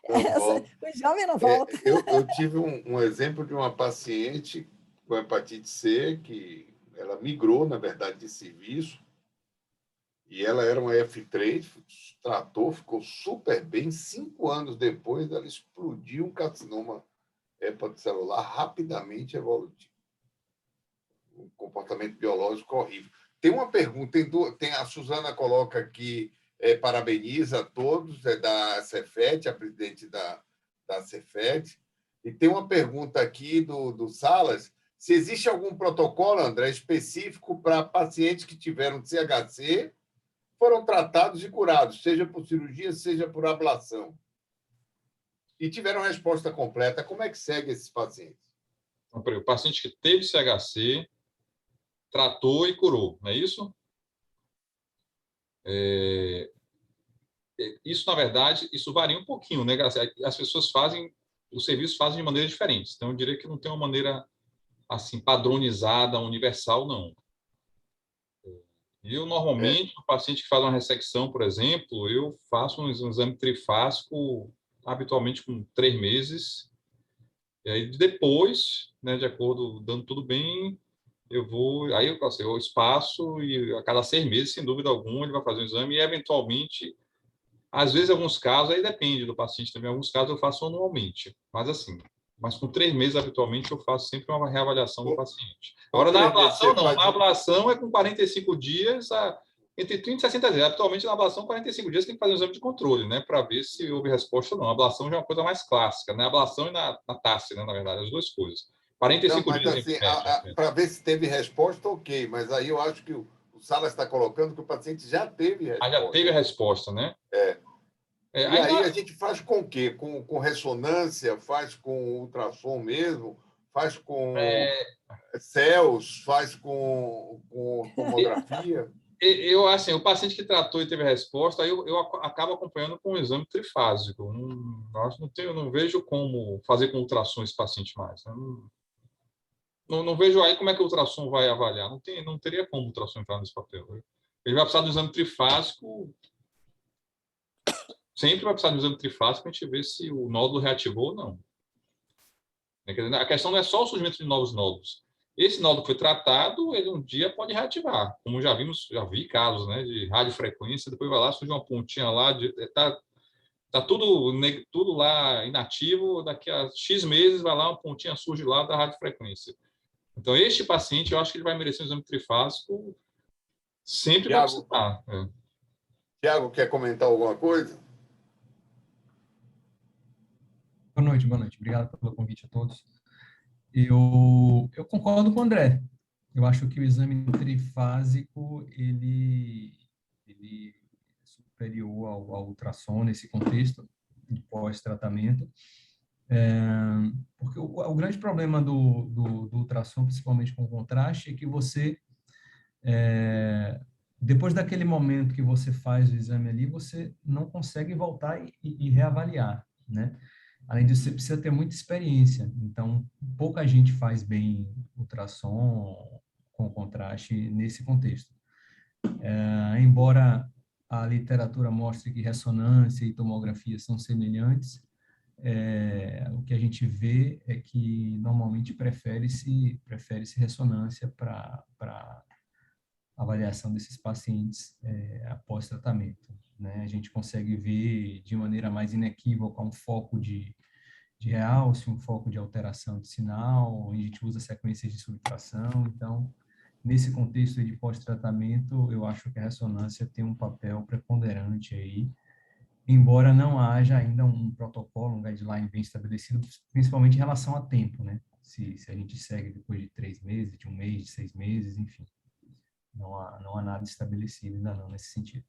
O jovem não volta. Eu tive um exemplo de uma paciente com hepatite C, que ela migrou, na verdade, de serviço, e ela era uma F3, tratou, ficou super bem. 5 anos depois, ela explodiu um carcinoma hepatocelular rapidamente evolutivo. Um comportamento biológico horrível. Tem uma pergunta, a Suzana coloca aqui, parabeniza a todos, é da Cefet, a presidente da Cefet, e tem uma pergunta aqui do Salas, se existe algum protocolo, André, específico para pacientes que tiveram CHC, foram tratados e curados, seja por cirurgia, seja por ablação, e tiveram resposta completa. Como é que segue esses pacientes? O paciente que teve CHC, tratou e curou, não é isso? Isso, na verdade, isso varia um pouquinho, né? As pessoas fazem, os serviços fazem de maneiras diferentes. Então, eu diria que não tem uma maneira assim padronizada, universal, não. Eu, normalmente, o paciente que faz uma ressecção, por exemplo, eu faço um exame trifásico habitualmente com 3 meses. E aí, depois, né, de acordo, dando tudo bem, aí eu espaço e a cada 6 meses, sem dúvida alguma, ele vai fazer um exame e, eventualmente, às vezes, em alguns casos, aí depende do paciente também, em alguns casos eu faço anualmente, mas com 3 meses, habitualmente, eu faço sempre uma reavaliação do paciente. Agora, na ablação, não. Na ablação é com 45 dias, entre 30 e 60 dias. Habitualmente, na ablação, 45 dias, tem que fazer um exame de controle, né, para ver se houve resposta ou não. A ablação já é uma coisa mais clássica, né? A ablação e na TACE, né, na verdade, as duas coisas. 45 não, mas, dias. Assim, para ver se teve resposta, ok, mas aí eu acho que o Salas está colocando que o paciente já teve resposta. Já teve a resposta, né? E aí a gente faz com o quê? Com ressonância, faz com ultrassom mesmo, faz com CELS, faz com tomografia. Eu, assim, o paciente que tratou e teve resposta, aí eu acabo acompanhando com um exame trifásico. Não vejo como fazer com ultrassom esse paciente mais. Não vejo aí como é que o ultrassom vai avaliar. Não teria como o ultrassom entrar nesse papel. Ele vai precisar de um exame trifásico. Sempre vai precisar de um exame trifásico para a gente ver se o nódulo reativou ou não. A questão não é só o surgimento de novos nódulos. Esse nódulo foi tratado, ele um dia pode reativar, como já vi casos, né, de radiofrequência, depois vai lá, surge uma pontinha lá, tá tudo lá inativo, daqui a X meses vai lá, uma pontinha surge lá da radiofrequência. Então, este paciente, eu acho que ele vai merecer um exame trifásico, sempre vai precisar. Tiago, quer comentar alguma coisa? Boa noite. Obrigado pelo convite a todos. Eu concordo com o André. Eu acho que o exame trifásico ele é superior ao ultrassom nesse contexto de pós-tratamento. Porque o grande problema do ultrassom, principalmente com contraste, é que você, depois daquele momento que você faz o exame ali, você não consegue voltar e reavaliar, né? Além disso, você precisa ter muita experiência. Então, pouca gente faz bem ultrassom com contraste nesse contexto. Embora a literatura mostre que ressonância e tomografia são semelhantes, o que a gente vê é que normalmente prefere-se ressonância para avaliação desses pacientes após tratamento, né? A gente consegue ver de maneira mais inequívoca um foco de realce, um foco de alteração de sinal, a gente usa sequências de subtração. Então, nesse contexto de pós-tratamento, eu acho que a ressonância tem um papel preponderante aí, embora não haja ainda um protocolo, um guideline bem estabelecido, principalmente em relação a tempo, né? Se a gente segue depois de 3 meses, de 1 mês, de 6 meses, enfim. Não há nada estabelecido ainda não nesse sentido.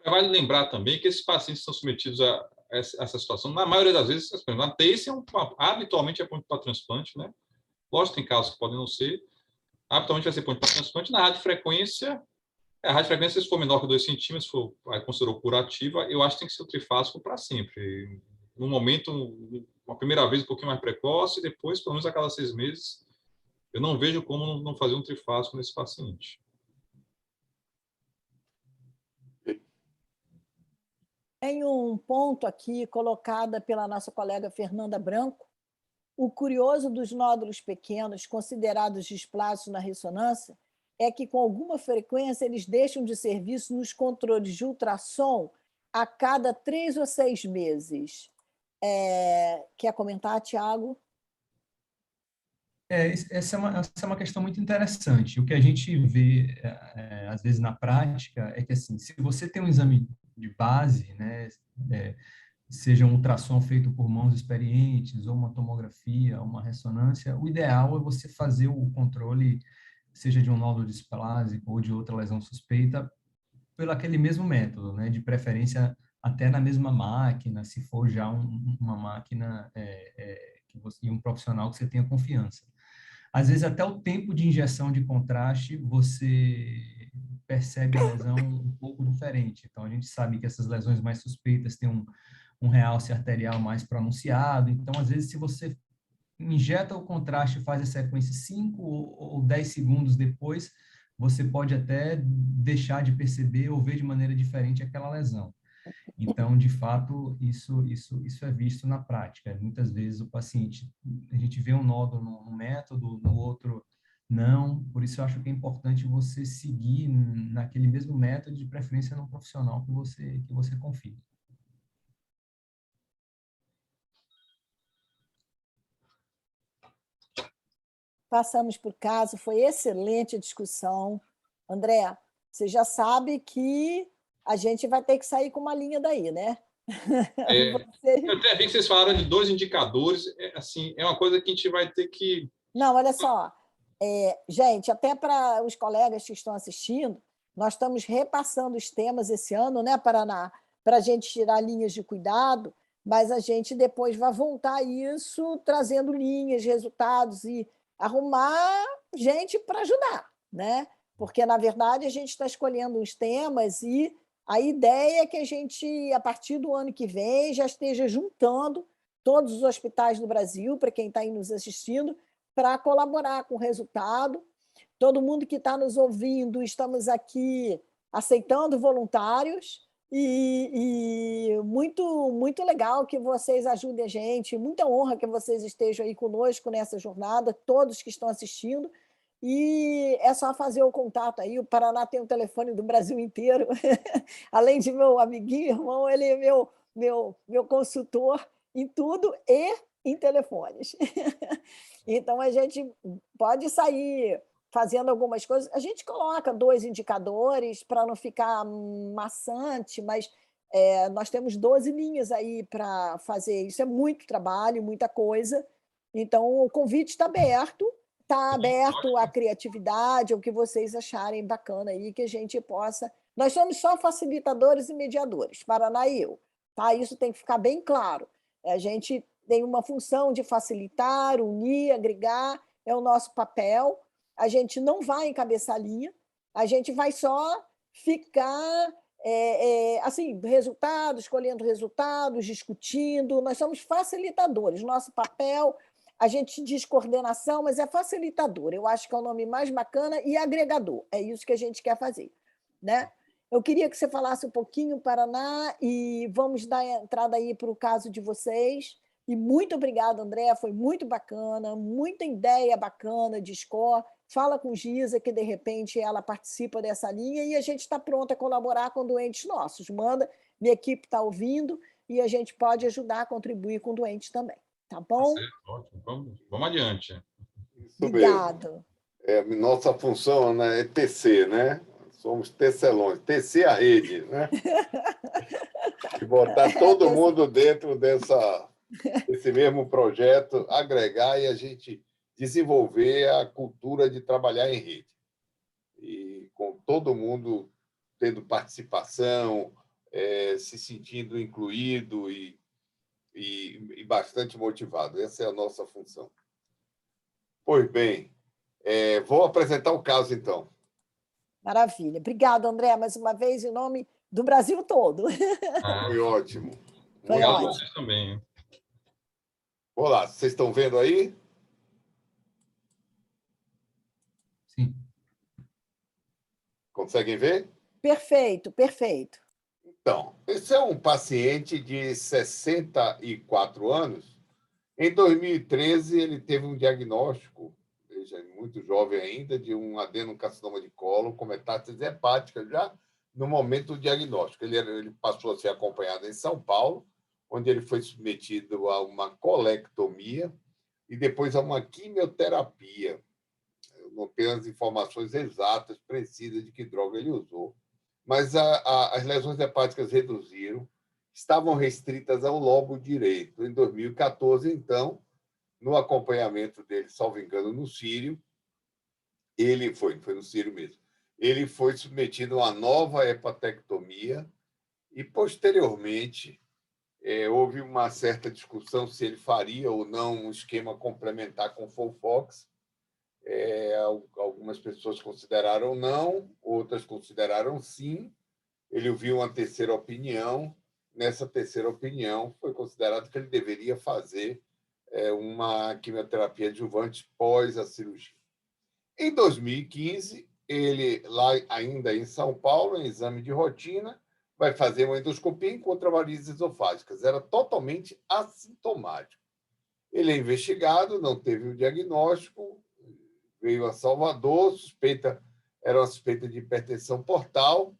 Vale lembrar também que esses pacientes são submetidos a essa situação, na maioria das vezes, na TACE habitualmente é ponto para transplante, né? Lógico, tem casos que podem não ser. Habitualmente vai ser ponto para transplante. Na radiofrequência, se for menor que 2 centímetros, for considerou curativa, eu acho que tem que ser o trifásico para sempre. No momento, uma primeira vez um pouquinho mais precoce, depois, pelo menos a cada 6 meses, eu não vejo como não fazer um trifásico nesse paciente. Tem um ponto aqui colocado pela nossa colega Fernanda Branco. O curioso dos nódulos pequenos, considerados displásicos na ressonância, é que, com alguma frequência, eles deixam de serviço nos controles de ultrassom a cada 3 ou 6 meses. Quer comentar, Tiago? Essa é uma questão muito interessante. O que a gente vê, às vezes, na prática, é que, assim, se você tem um exame de base, né, seja um ultrassom feito por mãos experientes, ou uma tomografia, uma ressonância, o ideal é você fazer o controle, seja de um nódulo displásico ou de outra lesão suspeita, pelo aquele mesmo método, né, de preferência até na mesma máquina, se for já uma máquina e um profissional que você tenha confiança. Às vezes, até o tempo de injeção de contraste, você percebe a lesão um pouco diferente. Então, a gente sabe que essas lesões mais suspeitas têm um realce arterial mais pronunciado. Então, às vezes, se você injeta o contraste e faz a sequência 5 ou 10 segundos depois, você pode até deixar de perceber ou ver de maneira diferente aquela lesão. Então, de fato, isso é visto na prática. Muitas vezes o paciente, a gente vê um nódulo num método, no outro não. Por isso eu acho que é importante você seguir naquele mesmo método, de preferência num profissional que você confie. Passamos por caso, foi excelente a discussão. André, você já sabe que a gente vai ter que sair com uma linha daí, né? Eu até vi que vocês falaram de 2 indicadores, assim, é uma coisa que a gente vai ter que... Não, olha só, gente, até para os colegas que estão assistindo, nós estamos repassando os temas esse ano, né, Paraná, para a gente tirar linhas de cuidado, mas a gente depois vai voltar a isso trazendo linhas, resultados e arrumar gente para ajudar, né? Porque, na verdade, a gente está escolhendo os temas e a ideia é que a gente, a partir do ano que vem, já esteja juntando todos os hospitais do Brasil, para quem está aí nos assistindo, para colaborar com o resultado. Todo mundo que está nos ouvindo, estamos aqui aceitando voluntários, E muito, muito legal que vocês ajudem a gente, muita honra que vocês estejam aí conosco nessa jornada, todos que estão assistindo. E é só fazer o contato aí. O Paraná tem o telefone do Brasil inteiro. Além de meu amiguinho, irmão, ele é meu consultor em tudo e em telefones. Então, a gente pode sair fazendo algumas coisas. A gente coloca 2 indicadores para não ficar maçante, mas nós temos 12 linhas aí para fazer. Isso é muito trabalho, muita coisa. Então, o convite está aberto à criatividade, ao que vocês acharem bacana aí, que a gente possa. Nós somos só facilitadores e mediadores, Paraná e eu. Tá? Isso tem que ficar bem claro. A gente tem uma função de facilitar, unir, agregar, é o nosso papel. A gente não vai encabeçar a linha, a gente vai só ficar assim, escolhendo resultados, discutindo. Nós somos facilitadores. Nosso papel, a gente diz coordenação, mas é facilitador. Eu acho que é o nome mais bacana e agregador. É isso que a gente quer fazer, né? Eu queria que você falasse um pouquinho, Paraná, e vamos dar entrada aí para o caso de vocês. E muito obrigada, André, foi muito bacana, muita ideia bacana de score. Fala com Giza, que de repente ela participa dessa linha e a gente está pronta a colaborar com doentes nossos. Manda, minha equipe está ouvindo e a gente pode ajudar a contribuir com doentes também. Tá bom? Tá certo, ótimo. Vamos adiante. Isso Obrigado. mesmo. Nossa função, né, é tecer, né? Somos tecelões, tecer a rede, né? E botar todo mundo dentro desse mesmo projeto, agregar e a gente desenvolver a cultura de trabalhar em rede. E com todo mundo tendo participação, se sentindo incluído e bastante motivado. Essa é a nossa função. Pois bem, vou apresentar o caso, então. Maravilha. Obrigada, André, mais uma vez, em nome do Brasil todo. Foi ótimo. Foi Obrigado a ótimo. vocês também. Olá, vocês estão vendo aí? Sim. Conseguem ver? Perfeito, perfeito. Então, esse é um paciente de 64 anos. Em 2013, ele teve um diagnóstico, veja, muito jovem ainda, de um adenocarcinoma de colo com metástase hepática, já no momento do diagnóstico. Ele passou a ser acompanhado em São Paulo, onde ele foi submetido a uma colectomia e depois a uma quimioterapia. Eu não tenho as informações exatas, precisas de que droga ele usou. Mas as lesões hepáticas reduziram, estavam restritas ao lobo direito. Em 2014, então, no acompanhamento dele, salvo engano, no Sírio, ele foi no Sírio mesmo, ele foi submetido a uma nova hepatectomia e, posteriormente, houve uma certa discussão se ele faria ou não um esquema complementar com FOLFOX. Algumas pessoas consideraram não, outras consideraram sim. Ele ouviu uma terceira opinião. Nessa terceira opinião, foi considerado que ele deveria fazer uma quimioterapia adjuvante pós a cirurgia. Em 2015, ele, lá ainda em São Paulo, em exame de rotina, vai fazer uma endoscopia e encontra varizes esofágicas. Era totalmente assintomático. Ele é investigado, não teve o diagnóstico, veio a Salvador, era uma suspeita de hipertensão portal,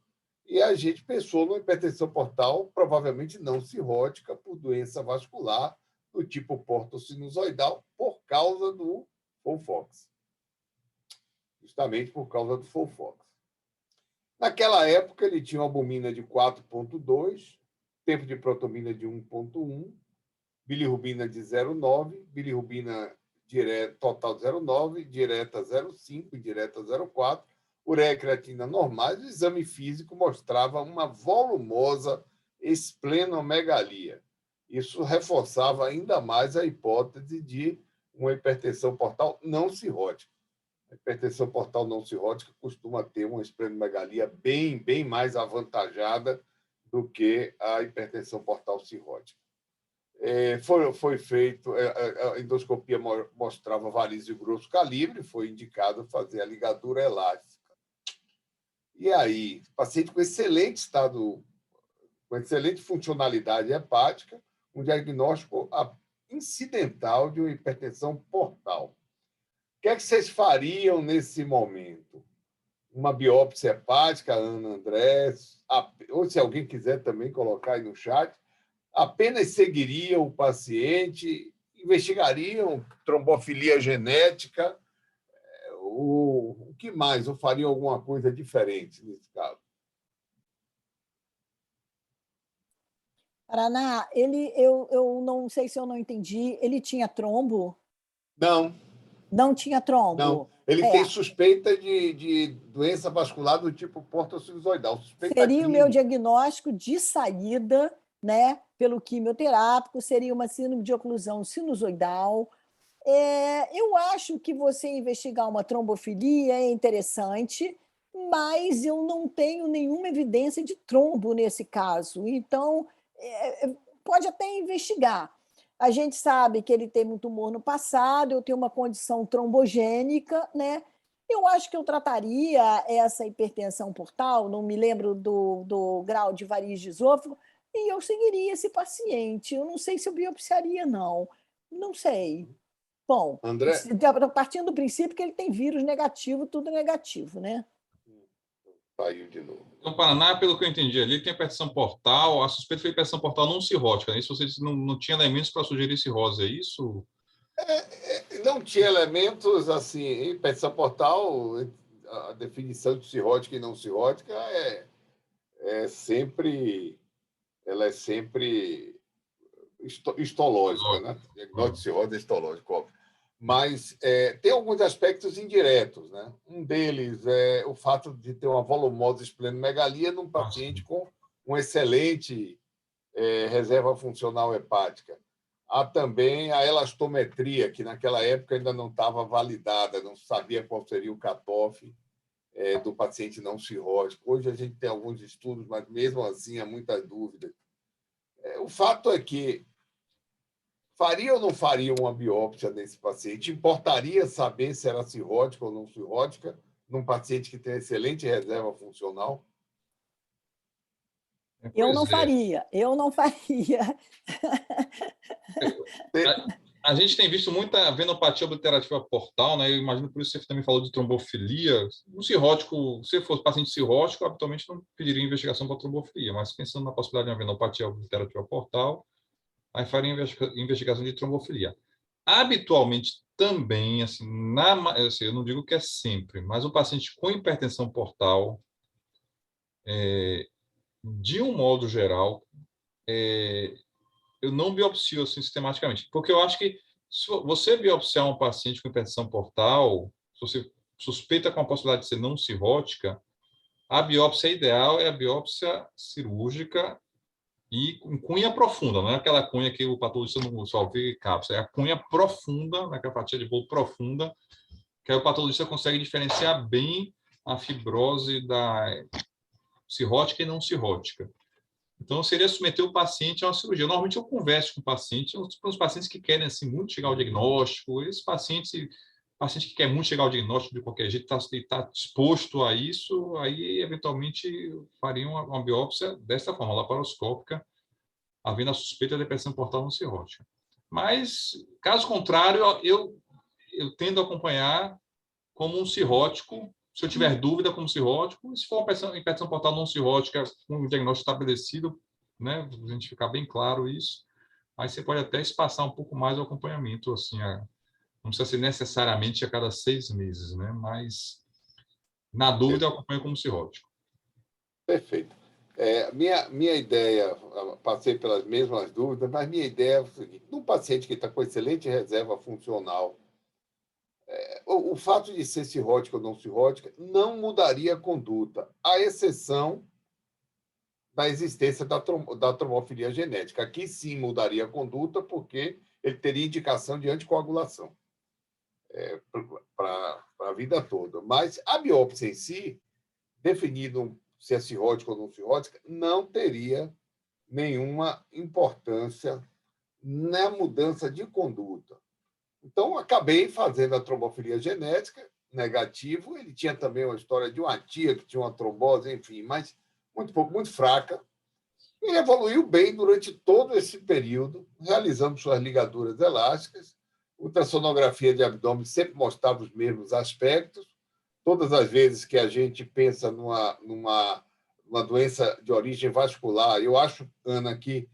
e a gente pensou numa hipertensão portal provavelmente não cirrótica por doença vascular do tipo portosinusoidal por causa do FOLFOX. Justamente por causa do FOLFOX. Naquela época, ele tinha uma albumina de 4,2, tempo de protomina de 1,1, bilirrubina de 0,9, bilirrubina total de 0,9, direta 0,5, indireta 0,4, ureia e creatina normais. O exame físico mostrava uma volumosa esplenomegalia. Isso reforçava ainda mais a hipótese de uma hipertensão portal não cirrótica. A hipertensão portal não cirrótica costuma ter uma esplenomegalia bem mais avantajada do que a hipertensão portal cirrótica. Foi feito, a endoscopia mostrava varizes de grosso calibre, foi indicado fazer a ligadura elástica. E aí, paciente com excelente estado com excelente funcionalidade hepática, um diagnóstico incidental de uma hipertensão portal. O que é que vocês fariam nesse momento? Uma biópsia hepática, Ana André, ou se alguém quiser também colocar aí no chat, apenas seguiriam o paciente, investigariam trombofilia genética, o que mais? Ou fariam alguma coisa diferente nesse caso? Paraná, eu não sei se eu não entendi, ele tinha trombo? Não, Não tinha trombo? não. Ele tem suspeita de doença vascular do tipo portosinusoidal. Suspeita seria o meu clínica. diagnóstico de saída, né, pelo quimioterápico, seria uma síndrome de oclusão sinusoidal. Eu acho que você investigar uma trombofilia é interessante, mas eu não tenho nenhuma evidência de trombo nesse caso. Então, pode até investigar. A gente sabe que ele teve um tumor no passado, eu tenho uma condição trombogênica, né? Eu acho que eu trataria essa hipertensão portal, não me lembro do grau de variz de esôfago, e eu seguiria esse paciente. Eu não sei se eu biopsiaria, não. Não sei. Bom, André? Partindo do princípio que ele tem vírus negativo, tudo negativo, né? Saiu de novo. No Paraná, pelo que eu entendi ali, tem hipertensão portal, a suspeita foi hipertensão portal não cirrótica, né? Isso vocês não tinha elementos para sugerir cirrose, é isso? Não tinha elementos assim. Hipertensão portal, a definição de cirrótica e não cirrótica ela é sempre histológica, né? Diagnóstico de cirrose é histológico, óbvio. Mas tem alguns aspectos indiretos, né? Um deles é o fato de ter uma volumose esplenomegalia num paciente com uma excelente reserva funcional hepática. Há também a elastometria, que naquela época ainda não estava validada, não sabia qual seria o cutoff do paciente não cirrótico. Hoje a gente tem alguns estudos, mas mesmo assim há muitas dúvidas. O fato é que faria ou não faria uma biópsia nesse paciente? Importaria saber se era cirrótica ou não cirrótica num paciente que tem excelente reserva funcional? Eu não faria. A gente tem visto muita venopatia obliterativa portal, né? Eu imagino por isso que você também falou de trombofilia. Um cirrótico, se fosse paciente cirrótico, habitualmente não pediria investigação para trombofilia, mas pensando na possibilidade de uma venopatia obliterativa portal, aí faria investigação de trombofilia. Habitualmente também, assim, eu não digo que é sempre, mas o paciente com hipertensão portal, de um modo geral, eu não biopsio assim, sistematicamente, porque eu acho que se você biopsiar um paciente com hipertensão portal, se você suspeita com a possibilidade de ser não cirrótica, a biópsia ideal é a biópsia cirúrgica e com cunha profunda, não é aquela cunha que o patologista não só vê cápsula, é a cunha profunda, naquela fatia de bolo profunda, que aí o patologista consegue diferenciar bem a fibrose da cirrótica e não cirrótica. Então, seria submeter o paciente a uma cirurgia. Normalmente, eu converso com o paciente, os pacientes que querem assim, muito chegar ao diagnóstico, esses paciente que quer muito chegar ao diagnóstico de qualquer jeito, está disposto a isso, aí, eventualmente, fariam uma biópsia dessa forma, laparoscópica, havendo a suspeita de depressão portal não cirrótica. Mas, caso contrário, eu tendo a acompanhar como um cirrótico, se eu tiver dúvida como cirrótico, e se for uma hipertensão portal não cirrótica com um diagnóstico estabelecido, né, a gente ficar bem claro isso, aí você pode até espaçar um pouco mais o acompanhamento, assim, não precisa ser necessariamente a cada 6 meses, né, mas na dúvida eu acompanho como cirrótico. Perfeito. Minha ideia, passei pelas mesmas dúvidas, mas minha ideia é o seguinte: num paciente que está com excelente reserva funcional, o fato de ser cirrótica ou não cirrótica não mudaria a conduta, à exceção da existência da trombofilia genética. Aqui sim mudaria a conduta, porque ele teria indicação de anticoagulação para a vida toda. Mas a biópsia em si, definindo se é cirrótica ou não cirrótica, não teria nenhuma importância na mudança de conduta. Então, acabei fazendo a trombofilia genética, negativo. Ele tinha também uma história de uma tia que tinha uma trombose, enfim, mas muito pouco, muito fraca. E Ele evoluiu bem durante todo esse período, realizando suas ligaduras elásticas. Ultrassonografia de abdômen sempre mostrava os mesmos aspectos. Todas as vezes que a gente pensa numa doença de origem vascular, eu acho, Ana, que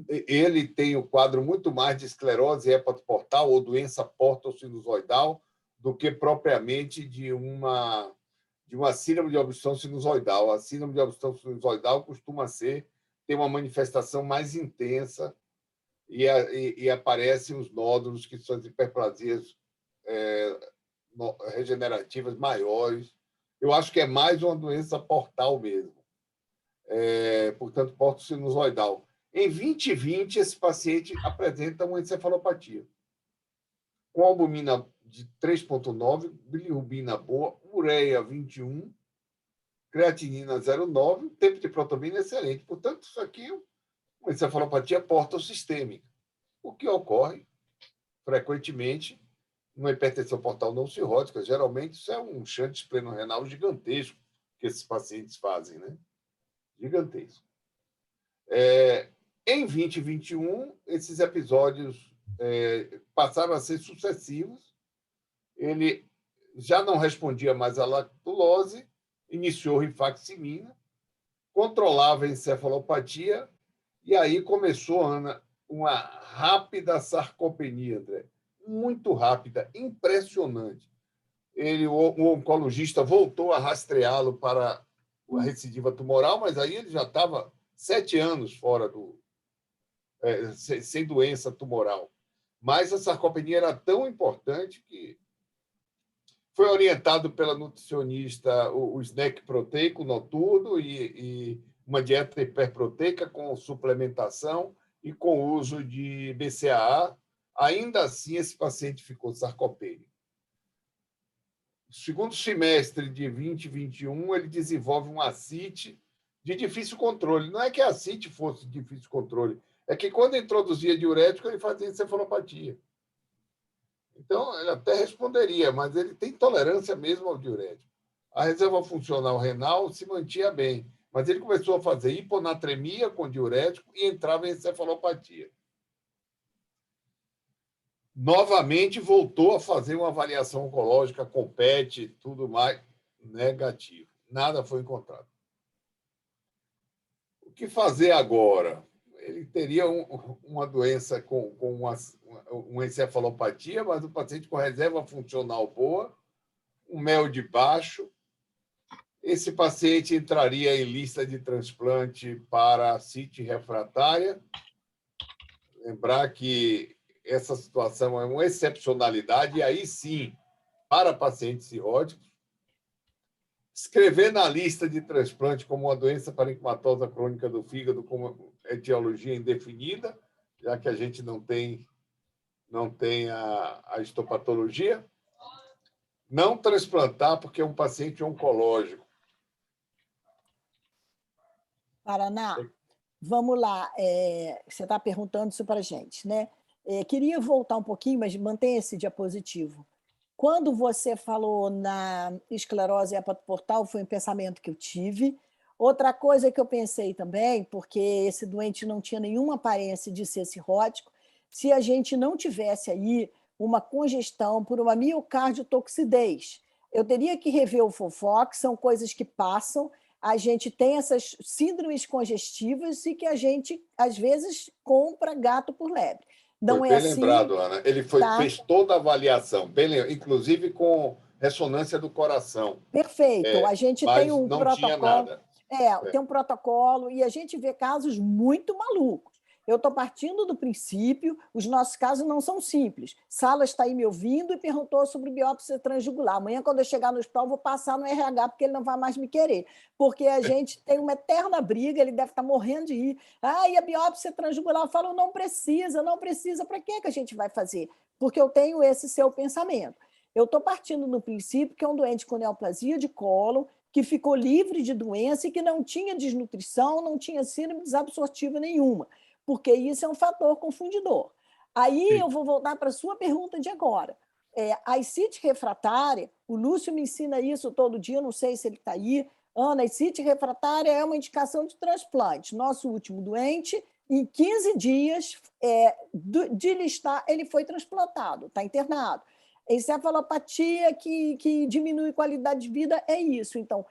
ele tem o quadro muito mais de esclerose hepatoportal ou doença portosinusoidal do que propriamente de uma síndrome de obstrução sinusoidal. A síndrome de obstrução sinusoidal costuma ter uma manifestação mais intensa e aparecem os nódulos, que são as hiperplasias regenerativas maiores. Eu acho que é mais uma doença portal mesmo, portanto, portosinusoidal. Em 2020, esse paciente apresenta uma encefalopatia, com albumina de 3,9, bilirrubina boa, ureia 21, creatinina 0,9, tempo de protomina excelente. Portanto, isso aqui é uma encefalopatia portosistêmica, o que ocorre frequentemente numa hipertensão portal não cirrótica. Geralmente, isso é um shunt esplenorenal gigantesco que esses pacientes fazem, né? Gigantesco. Em 2021, esses episódios passaram a ser sucessivos. Ele já não respondia mais à lactulose, iniciou rifaximina, controlava a encefalopatia, e aí começou, Ana, uma rápida sarcopenia, André. Muito rápida, impressionante. O oncologista voltou a rastreá-lo para a recidiva tumoral, mas aí ele já estava 7 anos fora sem doença tumoral. Mas a sarcopenia era tão importante que foi orientado pela nutricionista o snack proteico noturno e uma dieta hiperproteica com suplementação e com uso de BCAA. Ainda assim, esse paciente ficou sarcopênico. No segundo semestre de 2021, ele desenvolve um ascite de difícil controle. Não é que a ascite fosse de difícil controle, é que quando introduzia diurético, ele fazia encefalopatia. Então, ele até responderia, mas ele tem tolerância mesmo ao diurético. A reserva funcional renal se mantinha bem, mas ele começou a fazer hiponatremia com diurético e entrava em encefalopatia. Novamente, voltou a fazer uma avaliação oncológica com PET, tudo mais, negativo. Nada foi encontrado. O que fazer agora? Ele teria uma doença com uma encefalopatia, mas o paciente com reserva funcional boa, um MEL de baixo. Esse paciente entraria em lista de transplante para ascite refratária. Lembrar que essa situação é uma excepcionalidade, e aí sim, para pacientes cirróticos, escrever na lista de transplante como uma doença parenquimatosa crônica do fígado com etiologia indefinida, já que a gente não tem a histopatologia. Não transplantar porque é um paciente oncológico. Paraná, vamos lá. Você está perguntando isso para a gente, né? Queria voltar um pouquinho, mas mantenha esse diapositivo. Quando você falou na esclerose hepatoportal, foi um pensamento que eu tive. Outra coisa que eu pensei também, porque esse doente não tinha nenhuma aparência de ser cirrótico, se a gente não tivesse aí uma congestão por uma miocardiotoxidez. Eu teria que rever o FOFOC, são coisas que passam, a gente tem essas síndromes congestivas e que a gente, às vezes, compra gato por lebre. Não foi é bem assim, lembrado, Ana. Ele fez toda a avaliação, inclusive com ressonância do coração. Perfeito. A gente mas tem um não protocolo. tinha nada. Tem um protocolo e a gente vê casos muito malucos. Eu estou partindo do princípio, os nossos casos não são simples. Sala está aí me ouvindo e perguntou sobre biópsia transjugular. Amanhã, quando eu chegar no hospital, vou passar no RH, porque ele não vai mais me querer. Porque a gente tem uma eterna briga, ele deve estar morrendo de rir. E a biópsia transjugular? Eu falo, não precisa. Para que a gente vai fazer? Porque eu tenho esse seu pensamento. Eu estou partindo do princípio que é um doente com neoplasia de cólon, que ficou livre de doença e que não tinha desnutrição, não tinha síndrome desabsortiva nenhuma, porque isso é um fator confundidor. Aí eu vou voltar para a sua pergunta de agora. A ascite refratária, o Lúcio me ensina isso todo dia, não sei se ele está aí, Ana, ascite refratária é uma indicação de transplante. Nosso último doente, em 15 dias de listar, ele foi transplantado, está internado. Encefalopatia que diminui qualidade de vida é isso. Então,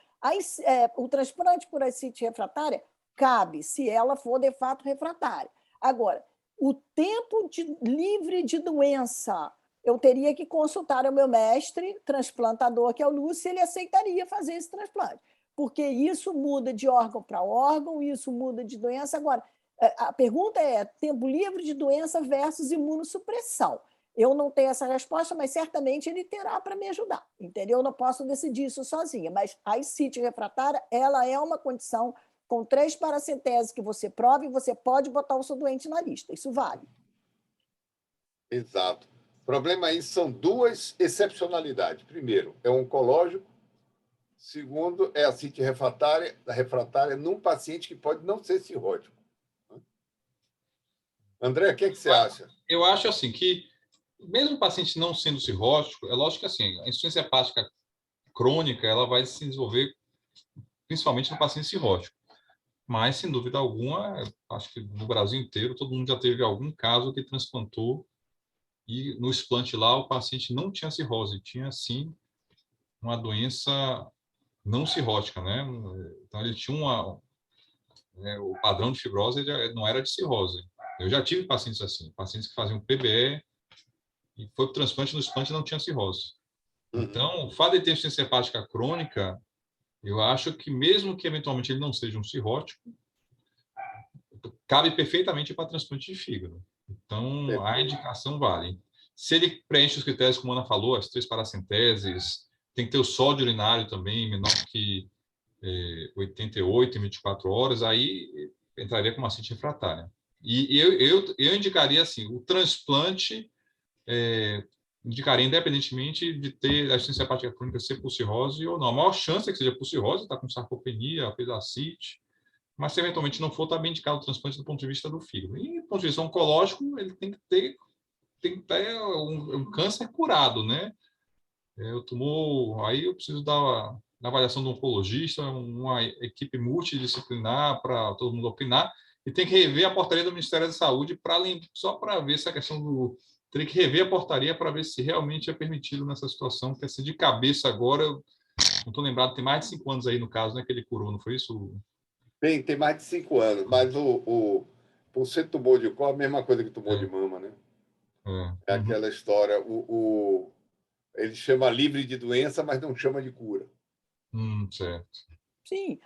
o transplante por ascite refratária cabe, se ela for de fato refratária. Agora, o tempo livre de doença, eu teria que consultar o meu mestre transplantador, que é o Lúcio, se ele aceitaria fazer esse transplante, porque isso muda de órgão para órgão, isso muda de doença. Agora, a pergunta é tempo livre de doença versus imunossupressão. Eu não tenho essa resposta, mas certamente ele terá para me ajudar, entendeu? Eu não posso decidir isso sozinha, mas a ascite refratária, ela é uma condição com 3 paracenteses que você prova e você pode botar o seu doente na lista. Isso vale. Exato. O problema aí são 2 excepcionalidades. Primeiro, é oncológico. Segundo, é a ascite refratária num paciente que pode não ser cirrótico. André, o que você acha? Eu acho assim que, mesmo o paciente não sendo cirrótico, é lógico que assim, a insuficiência hepática crônica ela vai se desenvolver principalmente no paciente cirrótico. Mas, sem dúvida alguma, acho que no Brasil inteiro, todo mundo já teve algum caso que transplantou e no explante lá o paciente não tinha cirrose, tinha sim uma doença não cirrótica, né? Então ele tinha o padrão de fibrose ele não era de cirrose. Eu já tive pacientes assim, pacientes que faziam PBE e foi para o transplante, no explante não tinha cirrose. Então, o fato de ter insuficiência hepática crônica, eu acho que mesmo que eventualmente ele não seja um cirrótico, cabe perfeitamente para transplante de fígado. Então, a indicação vale. Se ele preenche os critérios, como a Ana falou, as 3 paracenteses, tem que ter o sódio urinário também, menor que 88 em 24 horas, aí entraria com uma ascite refratária. E eu indicaria assim, o transplante indicaria independentemente de ter a insuficiência hepática crônica ser por cirrose ou não. A maior chance é que seja por cirrose, está com sarcopenia, fez ascite, mas se eventualmente não for, está bem indicado o transplante do ponto de vista do fígado. E do ponto de vista oncológico, ele tem que ter um câncer curado, né? O tumor, aí eu preciso da avaliação do oncologista, uma equipe multidisciplinar para todo mundo opinar, e tem que rever a portaria do Ministério da Saúde só para ver essa questão do... Teria que rever a portaria para ver se realmente é permitido nessa situação, porque assim, de cabeça agora, eu não estou lembrado, tem mais de 5 anos aí no caso, né, que ele curou, não foi isso? Tem mais de 5 anos, mas por ser tumor de colo, a mesma coisa que tumor de mama, né? É aquela história, ele chama livre de doença, mas não chama de cura. Certo. Sim,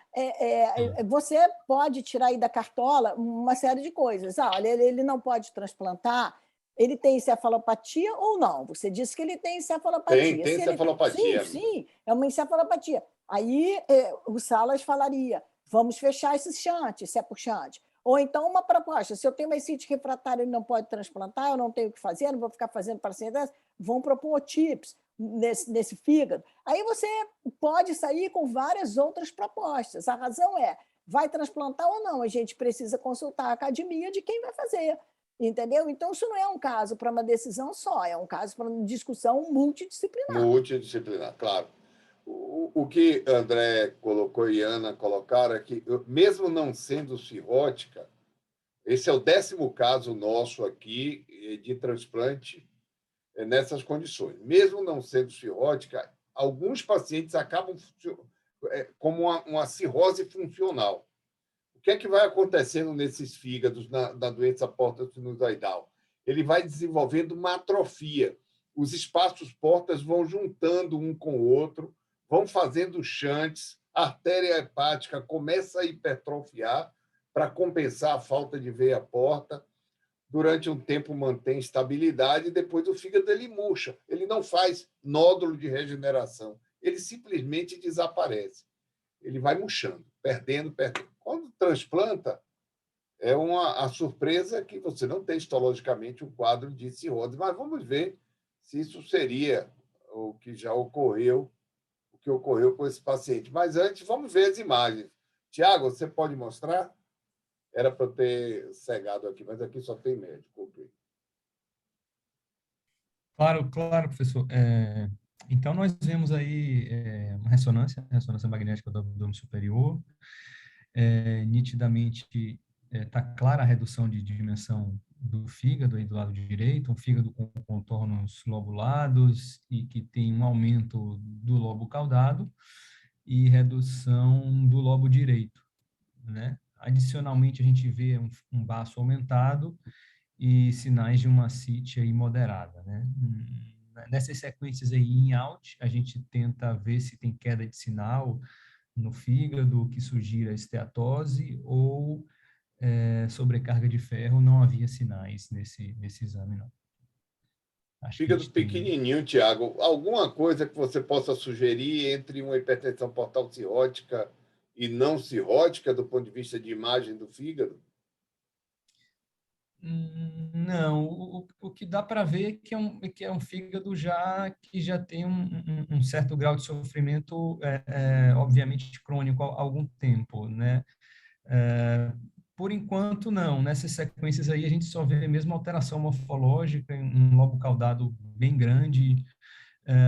você pode tirar aí da cartola uma série de coisas. Olha, ele não pode transplantar, ele tem encefalopatia ou não? Você disse que ele tem encefalopatia. Tem encefalopatia. Sim, é uma encefalopatia. Aí o Salas falaria, vamos fechar esse shunt, se é por shunt. Ou então uma proposta, se eu tenho uma ascite refratária e não pode transplantar, eu não tenho o que fazer, não vou ficar fazendo pacientes, vão propor TIPS nesse fígado. Aí você pode sair com várias outras propostas. A razão é, vai transplantar ou não? A gente precisa consultar a academia de quem vai fazer. Entendeu? Então, isso não é um caso para uma decisão só, é um caso para uma discussão multidisciplinar. Multidisciplinar, claro. O que André colocou e Ana colocaram é que, mesmo não sendo cirrótica, esse é o 10º caso nosso aqui de transplante nessas condições. Mesmo não sendo cirrótica, alguns pacientes acabam como uma cirrose funcional. O que é que vai acontecendo nesses fígados na doença porta-sinusoidal? Ele vai desenvolvendo uma atrofia. Os espaços portas vão juntando um com o outro, vão fazendo shunts, a artéria hepática começa a hipertrofiar para compensar a falta de veia porta. Durante um tempo mantém estabilidade e depois o fígado ele murcha. Ele não faz nódulo de regeneração. Ele simplesmente desaparece. Ele vai murchando, perdendo. Quando transplanta, a surpresa que você não tem histologicamente um quadro de cirrose. Mas vamos ver se isso seria o que já ocorreu, o que ocorreu com esse paciente. Mas antes, vamos ver as imagens. Tiago, você pode mostrar? Era para eu ter cegado aqui, mas aqui só tem médico. Claro, professor. Então, nós vemos aí uma ressonância magnética do abdômen superior, nitidamente está clara a redução de dimensão do fígado aí do lado direito, um fígado com contornos lobulados e que tem um aumento do lobo caudado e redução do lobo direito, né? Adicionalmente, a gente vê um baço aumentado e sinais de uma ascite aí moderada, né? Nessas sequências aí in out, a gente tenta ver se tem queda de sinal no fígado que sugira esteatose ou sobrecarga de ferro. Não havia sinais nesse exame, não. Acho que a Fígado gente tem... pequenininho, Tiago. Alguma coisa que você possa sugerir entre uma hipertensão portal cirrótica e não cirrótica, do ponto de vista de imagem do fígado? Não, o que dá para ver que é um fígado que já tem um certo grau de sofrimento, obviamente, crônico há algum tempo, né? Por enquanto, não. Nessas sequências aí, a gente só vê mesmo alteração morfológica, um lobo caudado bem grande.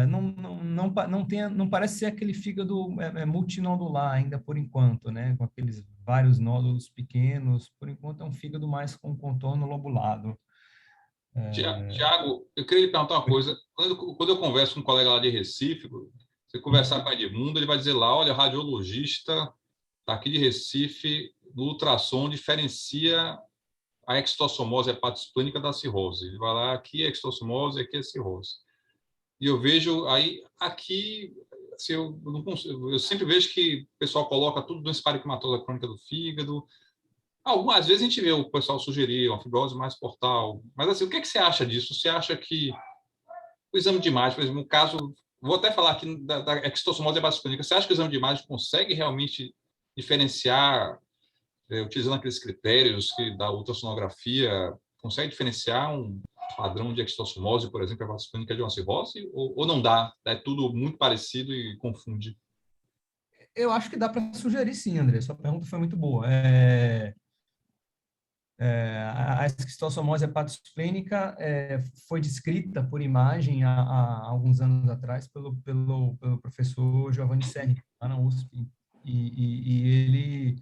Não parece ser aquele fígado multinodular ainda por enquanto, né? Com aqueles vários nódulos pequenos. Por enquanto, é um fígado mais com contorno lobulado. Tiago, eu queria lhe perguntar uma coisa. Quando eu converso com um colega lá de Recife, você conversar com o Edmundo, ele vai dizer lá, olha, radiologista aqui de Recife, no ultrassom, diferencia a extossomose hepatosplênica da cirrose. Ele vai lá, aqui é extossomose, aqui é cirrose. E eu vejo aí, aqui, assim, não consigo, eu sempre vejo que o pessoal coloca tudo doença parenquimatose crônica do fígado. Algumas vezes a gente vê o pessoal sugerir uma fibrose mais portal. Mas, assim, o que você acha disso? Você acha que o exame de imagem, por exemplo, no caso, vou até falar aqui da extossomose hepatosplênica, você acha que o exame de imagem consegue realmente diferenciar, utilizando aqueles critérios da ultrassonografia, consegue diferenciar um padrão de extossomose, por exemplo, hepatosplênica de uma cirrose, ou não dá? É tudo muito parecido e confunde? Eu acho que dá para sugerir sim, André. Sua pergunta foi muito boa. A esquistossomose hepatosplênica foi descrita por imagem há alguns anos atrás pelo professor Giovanni Serri, lá na USP. E ele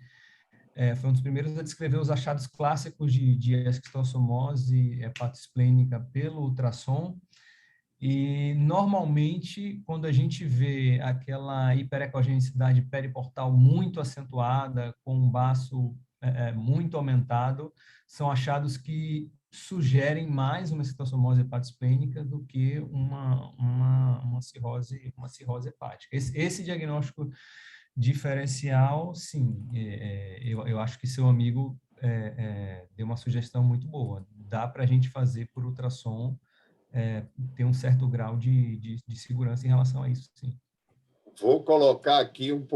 foi um dos primeiros a descrever os achados clássicos de esquistossomose hepatosplênica pelo ultrassom. E, normalmente, quando a gente vê aquela hiperecogenicidade periportal muito acentuada, com um baço muito aumentado, são achados que sugerem mais uma citossomose hepatosplênica do que uma cirrose hepática. Esse diagnóstico diferencial, sim, eu acho que seu amigo deu uma sugestão muito boa. Dá para a gente fazer por ultrassom, ter um certo grau de segurança em relação a isso, sim. Vou colocar aqui um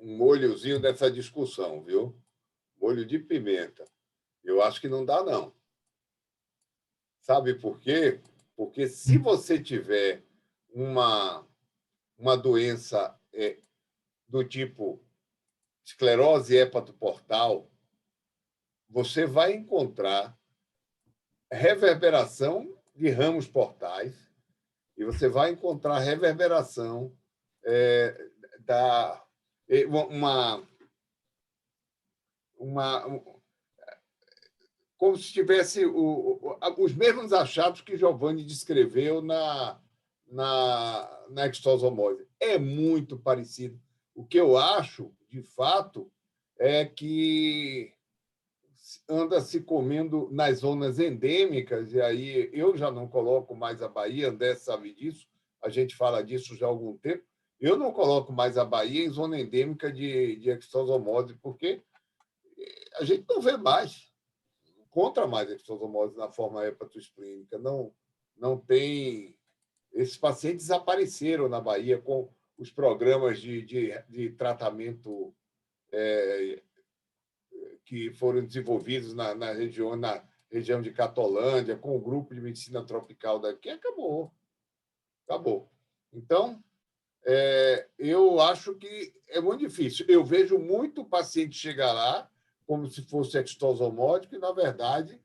molhozinho dessa discussão, viu? Molho de pimenta. Eu acho que não dá, não. Sabe por quê? Porque se você tiver uma doença do tipo esclerose hepatoportal, você vai encontrar reverberação de ramos portais e você vai encontrar reverberação da como se tivesse os mesmos achados que Giovanni descreveu na extossomose. É muito parecido. O que eu acho, de fato, é que anda se comendo nas zonas endêmicas, e aí eu já não coloco mais a Bahia, André sabe disso, a gente fala disso já há algum tempo, eu não coloco mais a Bahia em zona endêmica de extossomose, porque a gente não vê mais, não encontra mais extossomose na forma hepatosplênica, não tem... Esses pacientes desapareceram na Bahia com os programas de tratamento que foram desenvolvidos na região de Catolândia, com o grupo de medicina tropical daqui, acabou. Então, eu acho que é muito difícil. Eu vejo muito paciente chegar lá como se fosse extossomótico e, na verdade,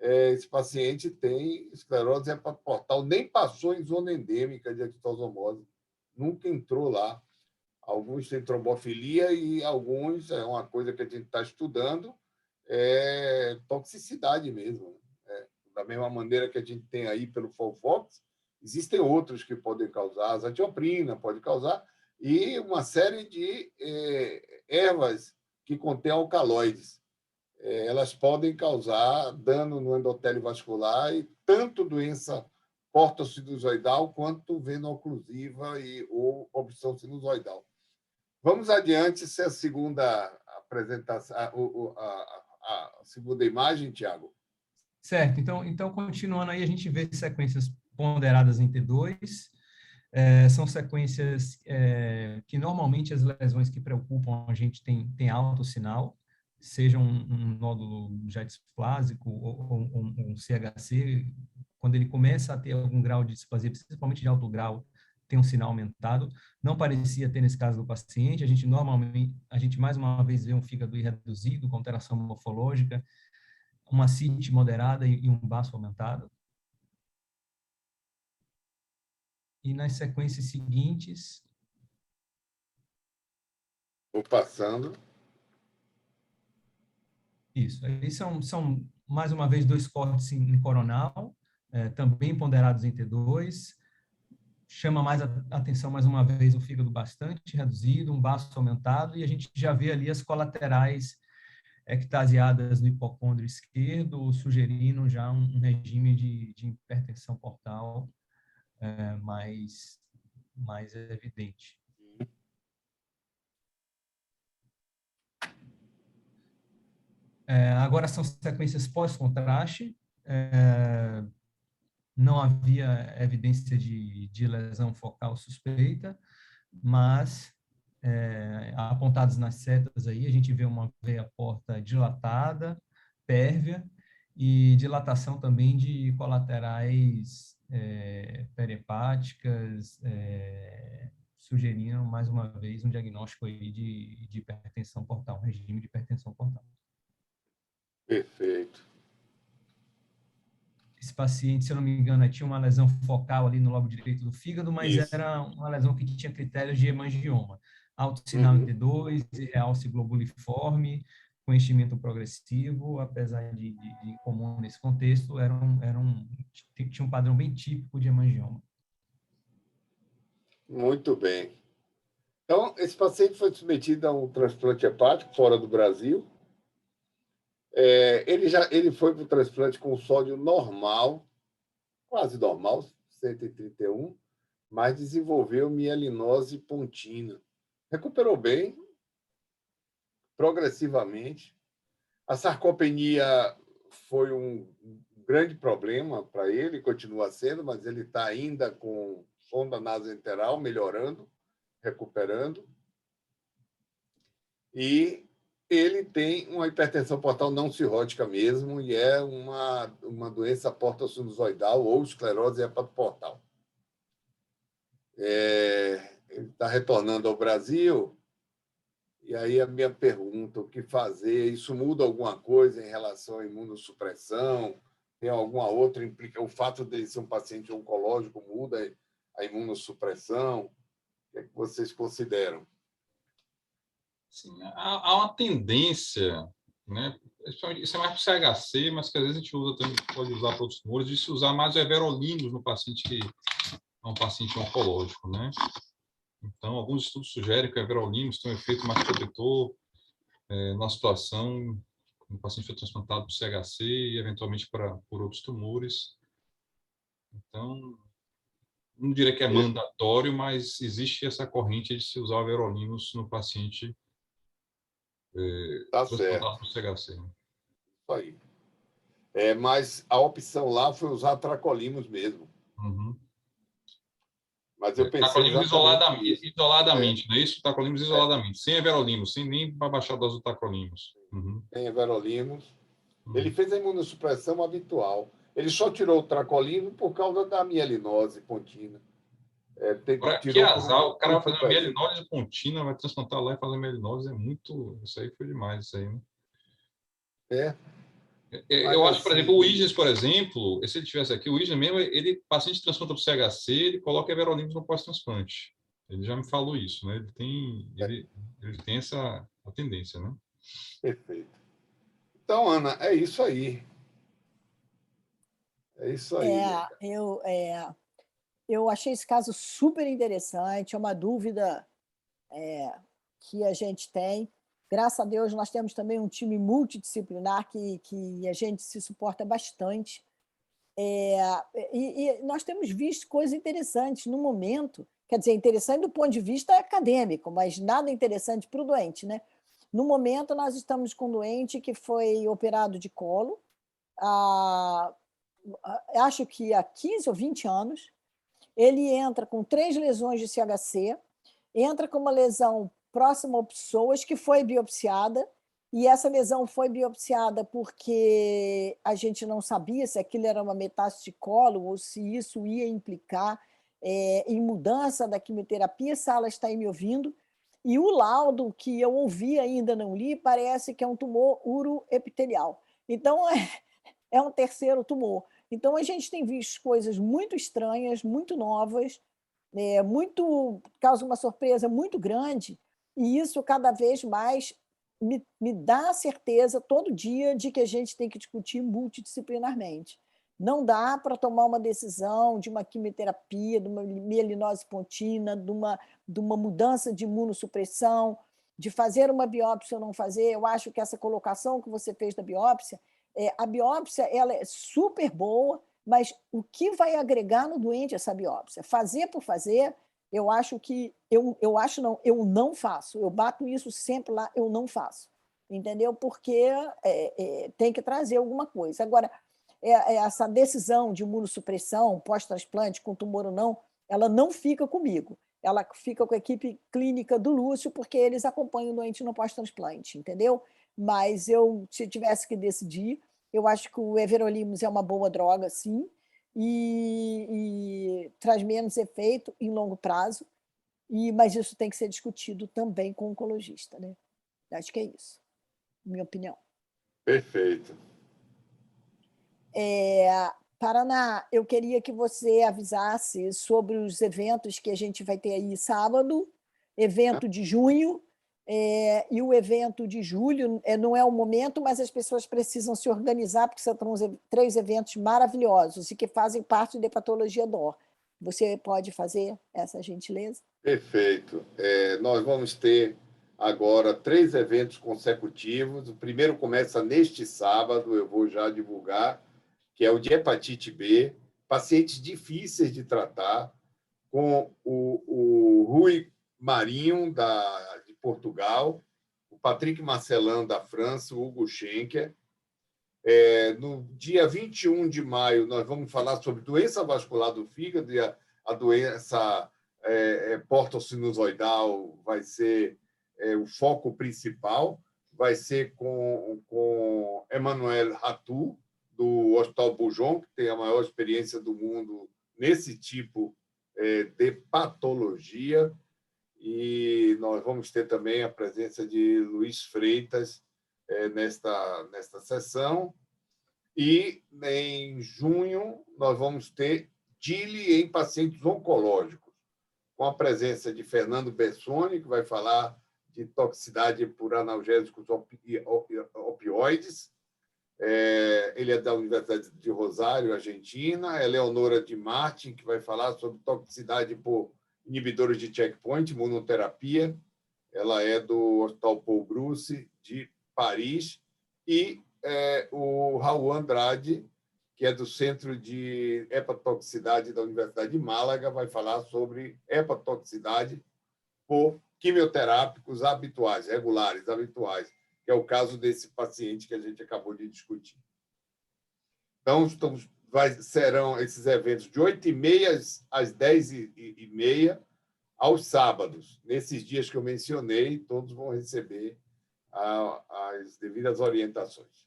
esse paciente tem esclerose hepatoportal, nem passou em zona endêmica de extosomose, nunca entrou lá. Alguns têm trombofilia e alguns, é uma coisa que a gente está estudando, é toxicidade mesmo. Da mesma maneira que a gente tem aí pelo Folfox, existem outros que podem causar, a azatioprina pode causar, e uma série de ervas que contêm alcaloides. Elas podem causar dano no endotélio vascular e tanto doença portosinusoidal quanto veno-oclusiva ou obstrução sinusoidal. Vamos adiante, se a segunda apresentação, a segunda imagem, Tiago. Certo. Então, continuando aí, a gente vê sequências ponderadas em T2, são sequências que normalmente as lesões que preocupam a gente tem alto sinal, seja um nódulo já displásico ou um CHC, quando ele começa a ter algum grau de displasia, principalmente de alto grau, tem um sinal aumentado. Não parecia ter nesse caso do paciente. A gente mais uma vez vê um fígado irreduzido, com alteração morfológica, uma ascite moderada e um baço aumentado. E nas sequências seguintes... Vou passando. Isso. Aí são mais uma vez, 2 cortes em coronal, também ponderados em T2. Chama mais atenção, mais uma vez, o fígado bastante reduzido, um baço aumentado, e a gente já vê ali as colaterais ectasiadas no hipocôndrio esquerdo, sugerindo já um regime de hipertensão portal mais evidente. Agora são sequências pós-contraste, não havia evidência de lesão focal suspeita, mas apontados nas setas aí, a gente vê uma veia porta dilatada, pérvia, e dilatação também de colaterais perihepáticas, sugerindo, mais uma vez, um diagnóstico aí de hipertensão portal, um regime de hipertensão portal. Perfeito. Esse paciente, se eu não me engano, tinha uma lesão focal ali no lobo direito do fígado, mas Isso. era uma lesão que tinha critérios de hemangioma. Alto sinal em T2, realce globuliforme, com enchimento progressivo, apesar de comum nesse contexto, tinha um padrão bem típico de hemangioma. Muito bem. Então, esse paciente foi submetido a um transplante hepático fora do Brasil. Ele foi para o transplante com sódio normal, quase normal, 131, mas desenvolveu mielinose pontina. Recuperou bem, progressivamente. A sarcopenia foi um grande problema para ele, continua sendo, mas ele está ainda com sonda nasoenteral, melhorando, recuperando. E ele tem uma hipertensão portal não cirrótica mesmo, e é uma doença portosinusoidal ou esclerose hepatoportal. Ele está retornando ao Brasil, e aí a minha pergunta, o que fazer? Isso muda alguma coisa em relação à imunossupressão? Tem alguma outra implicação? O fato de ele ser um paciente oncológico muda a imunossupressão? O que é que vocês consideram? Sim, há uma tendência, né? Isso é mais para o CHC, mas que às vezes a gente usa também, pode usar para outros tumores, de se usar mais everolimus no paciente que é um paciente oncológico, né? Então, alguns estudos sugerem que o everolimus tem um efeito mais protetor na situação quando o paciente foi transplantado para o CHC e, eventualmente, por outros tumores. Então, não diria que é mandatório, mas existe essa corrente de se usar o everolimus no paciente Tá certo. para o CHC. Isso aí. Mas a opção lá foi usar tracolimos mesmo. Uhum. Mas eu pensei Tacrolimus isoladamente, É. não é isso? Tacrolimus isoladamente, sem everolimus, sem nem para baixar a dose do tacrolimus. Uhum. Sem everolimus. Ele fez a imunossupressão habitual. Ele só tirou o tracolino por causa da mielinose pontina. Que azar, o cara vai fazer uma mielinose pontina, vai transplantar lá e fazer mielinose, é muito... Isso aí foi demais, isso aí, né? Eu acho, por exemplo, o Williams, por exemplo, se ele estivesse aqui, o Williams mesmo, ele, paciente transplanta para o CHC, ele coloca everolimus no pós-transplante. Ele já me falou isso, né? Ele tem essa a tendência, né? Perfeito. Então, Ana, é isso aí. É isso aí. Eu achei esse caso super interessante, é uma dúvida que a gente tem. Graças a Deus, nós temos também um time multidisciplinar que a gente se suporta bastante. E nós temos visto coisas interessantes no momento, quer dizer, interessante do ponto de vista acadêmico, mas nada interessante para o doente, né? No momento, nós estamos com um doente que foi operado de colo, acho que há 15 ou 20 anos. Ele entra com 3 lesões de CHC, entra com uma lesão próxima ao psoas, que foi biopsiada, e essa lesão foi biopsiada porque a gente não sabia se aquilo era uma metástase de colo ou se isso ia implicar em mudança da quimioterapia. Sala está aí me ouvindo. E o laudo que eu ouvi, ainda não li, parece que é um tumor uroepitelial. Então, é um terceiro tumor. Então, a gente tem visto coisas muito estranhas, muito novas, causa uma surpresa muito grande, e isso cada vez mais me dá a certeza, todo dia, de que a gente tem que discutir multidisciplinarmente. Não dá para tomar uma decisão de uma quimioterapia, de uma mielinose pontina, de uma mudança de imunossupressão, de fazer uma biópsia ou não fazer. Eu acho que essa colocação que você fez da biópsia, a biópsia ela é super boa, mas o que vai agregar no doente essa biópsia? Fazer por fazer, eu acho que... eu não faço. Eu bato isso sempre lá, eu não faço. Entendeu? Porque tem que trazer alguma coisa. Agora, essa decisão de imunossupressão, pós-transplante, com tumor ou não, ela não fica comigo. Ela fica com a equipe clínica do Lúcio, porque eles acompanham o doente no pós-transplante, entendeu? Mas se tivesse que decidir, eu acho que o everolimus é uma boa droga, sim, e traz menos efeito em longo prazo, mas isso tem que ser discutido também com o oncologista, né? Acho que é isso, minha opinião. Perfeito. Paraná, eu queria que você avisasse sobre os eventos que a gente vai ter aí sábado, evento de junho, e o evento de julho. Não é o momento, mas as pessoas precisam se organizar, porque são 3 eventos maravilhosos e que fazem parte da Hepatologia DOR. Você pode fazer essa gentileza? Perfeito. Nós vamos ter agora 3 eventos consecutivos. O primeiro começa neste sábado, eu vou já divulgar, que é o de hepatite B, pacientes difíceis de tratar, com o Rui Marinho, de Portugal, o Patrick Marcelin, da França, o Hugo Schenker. No dia 21 de maio, nós vamos falar sobre doença vascular do fígado, e a doença portosinusoidal vai ser o foco principal. Vai ser com Emmanuel Ratou, do Hospital Bujon, que tem a maior experiência do mundo nesse tipo de patologia. E nós vamos ter também a presença de Luiz Freitas nesta sessão. E, em junho, nós vamos ter DILI em pacientes oncológicos, com a presença de Fernando Bessoni, que vai falar de toxicidade por analgésicos opioides. Ele é da Universidade de Rosário, Argentina. A Eleonora Di Martin, que vai falar sobre toxicidade por inibidores de checkpoint, imunoterapia. Ela é do Hospital Paul Brousse, de Paris. E o Raul Andrade, que é do Centro de Hepatotoxicidade da Universidade de Málaga, vai falar sobre hepatotoxicidade por quimioterápicos habituais, regulares, habituais, que é o caso desse paciente que a gente acabou de discutir. Então, serão esses eventos de 8h30 às 10h30, aos sábados. Nesses dias que eu mencionei, todos vão receber as devidas orientações.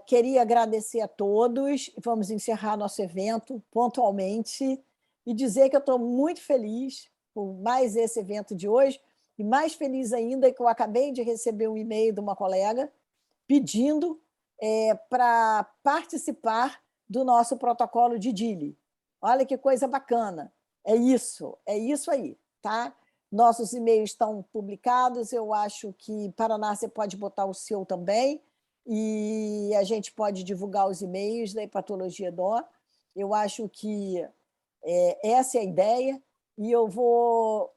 Queria agradecer a todos. Vamos encerrar nosso evento pontualmente e dizer que eu estou muito feliz por mais esse evento de hoje, e mais feliz ainda que eu acabei de receber um e-mail de uma colega pedindo para participar do nosso protocolo de DILI. Olha que coisa bacana. É isso aí, tá? Nossos e-mails estão publicados, eu acho que, Paraná, você pode botar o seu também, e a gente pode divulgar os e-mails da Hepatologia DOR. Eu acho que essa é a ideia, e eu vou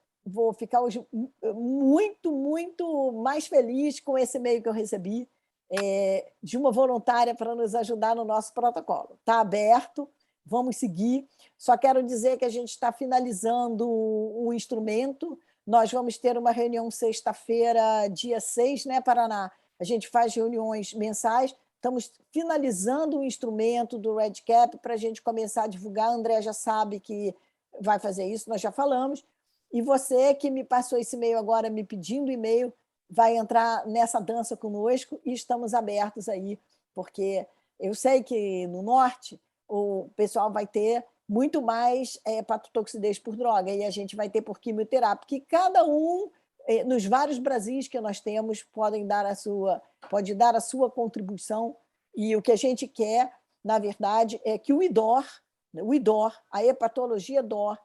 ficar hoje muito, muito mais feliz com esse e-mail que eu recebi, de uma voluntária para nos ajudar no nosso protocolo. Está aberto, vamos seguir. Só quero dizer que a gente está finalizando o instrumento. Nós vamos ter uma reunião sexta-feira, dia 6, né, Paraná? A gente faz reuniões mensais. Estamos finalizando o instrumento do REDCap para a gente começar a divulgar. A André já sabe que vai fazer isso, nós já falamos. E você que me passou esse e-mail agora, me pedindo e-mail, vai entrar nessa dança conosco e estamos abertos aí, porque eu sei que no Norte o pessoal vai ter muito mais hepatotoxidez por droga e a gente vai ter por quimioterapia, porque cada um, nos vários Brasis que nós temos, pode dar a sua contribuição, e o que a gente quer, na verdade, é que o IDOR, a hepatologia DOR,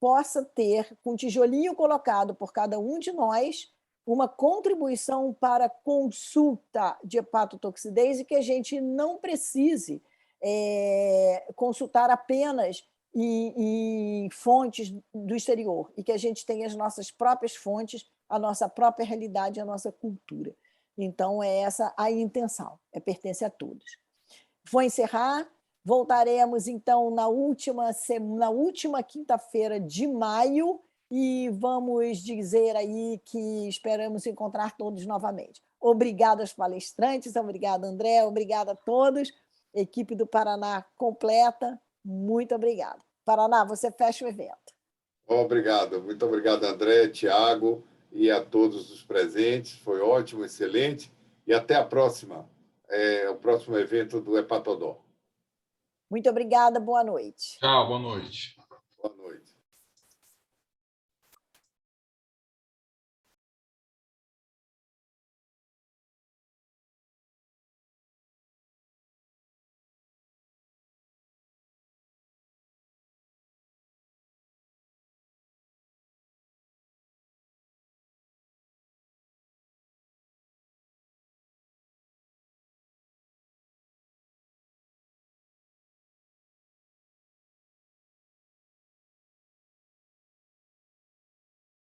possa ter, com um tijolinho colocado por cada um de nós, uma contribuição para consulta de hepatotoxidez e que a gente não precise consultar apenas em fontes do exterior e que a gente tenha as nossas próprias fontes, a nossa própria realidade, a nossa cultura. Então, é essa a intenção, pertence a todos. Vou encerrar. Voltaremos, então, na última quinta-feira de maio e vamos dizer aí que esperamos encontrar todos novamente. Obrigada aos palestrantes, obrigada, André, obrigada a todos. Equipe do Paraná completa, muito obrigada. Paraná, você fecha o evento. Obrigado, muito obrigado, André, Tiago e a todos os presentes. Foi ótimo, excelente. E até a próxima, o próximo evento do Hepatodor. Muito obrigada, boa noite. Tchau, boa noite.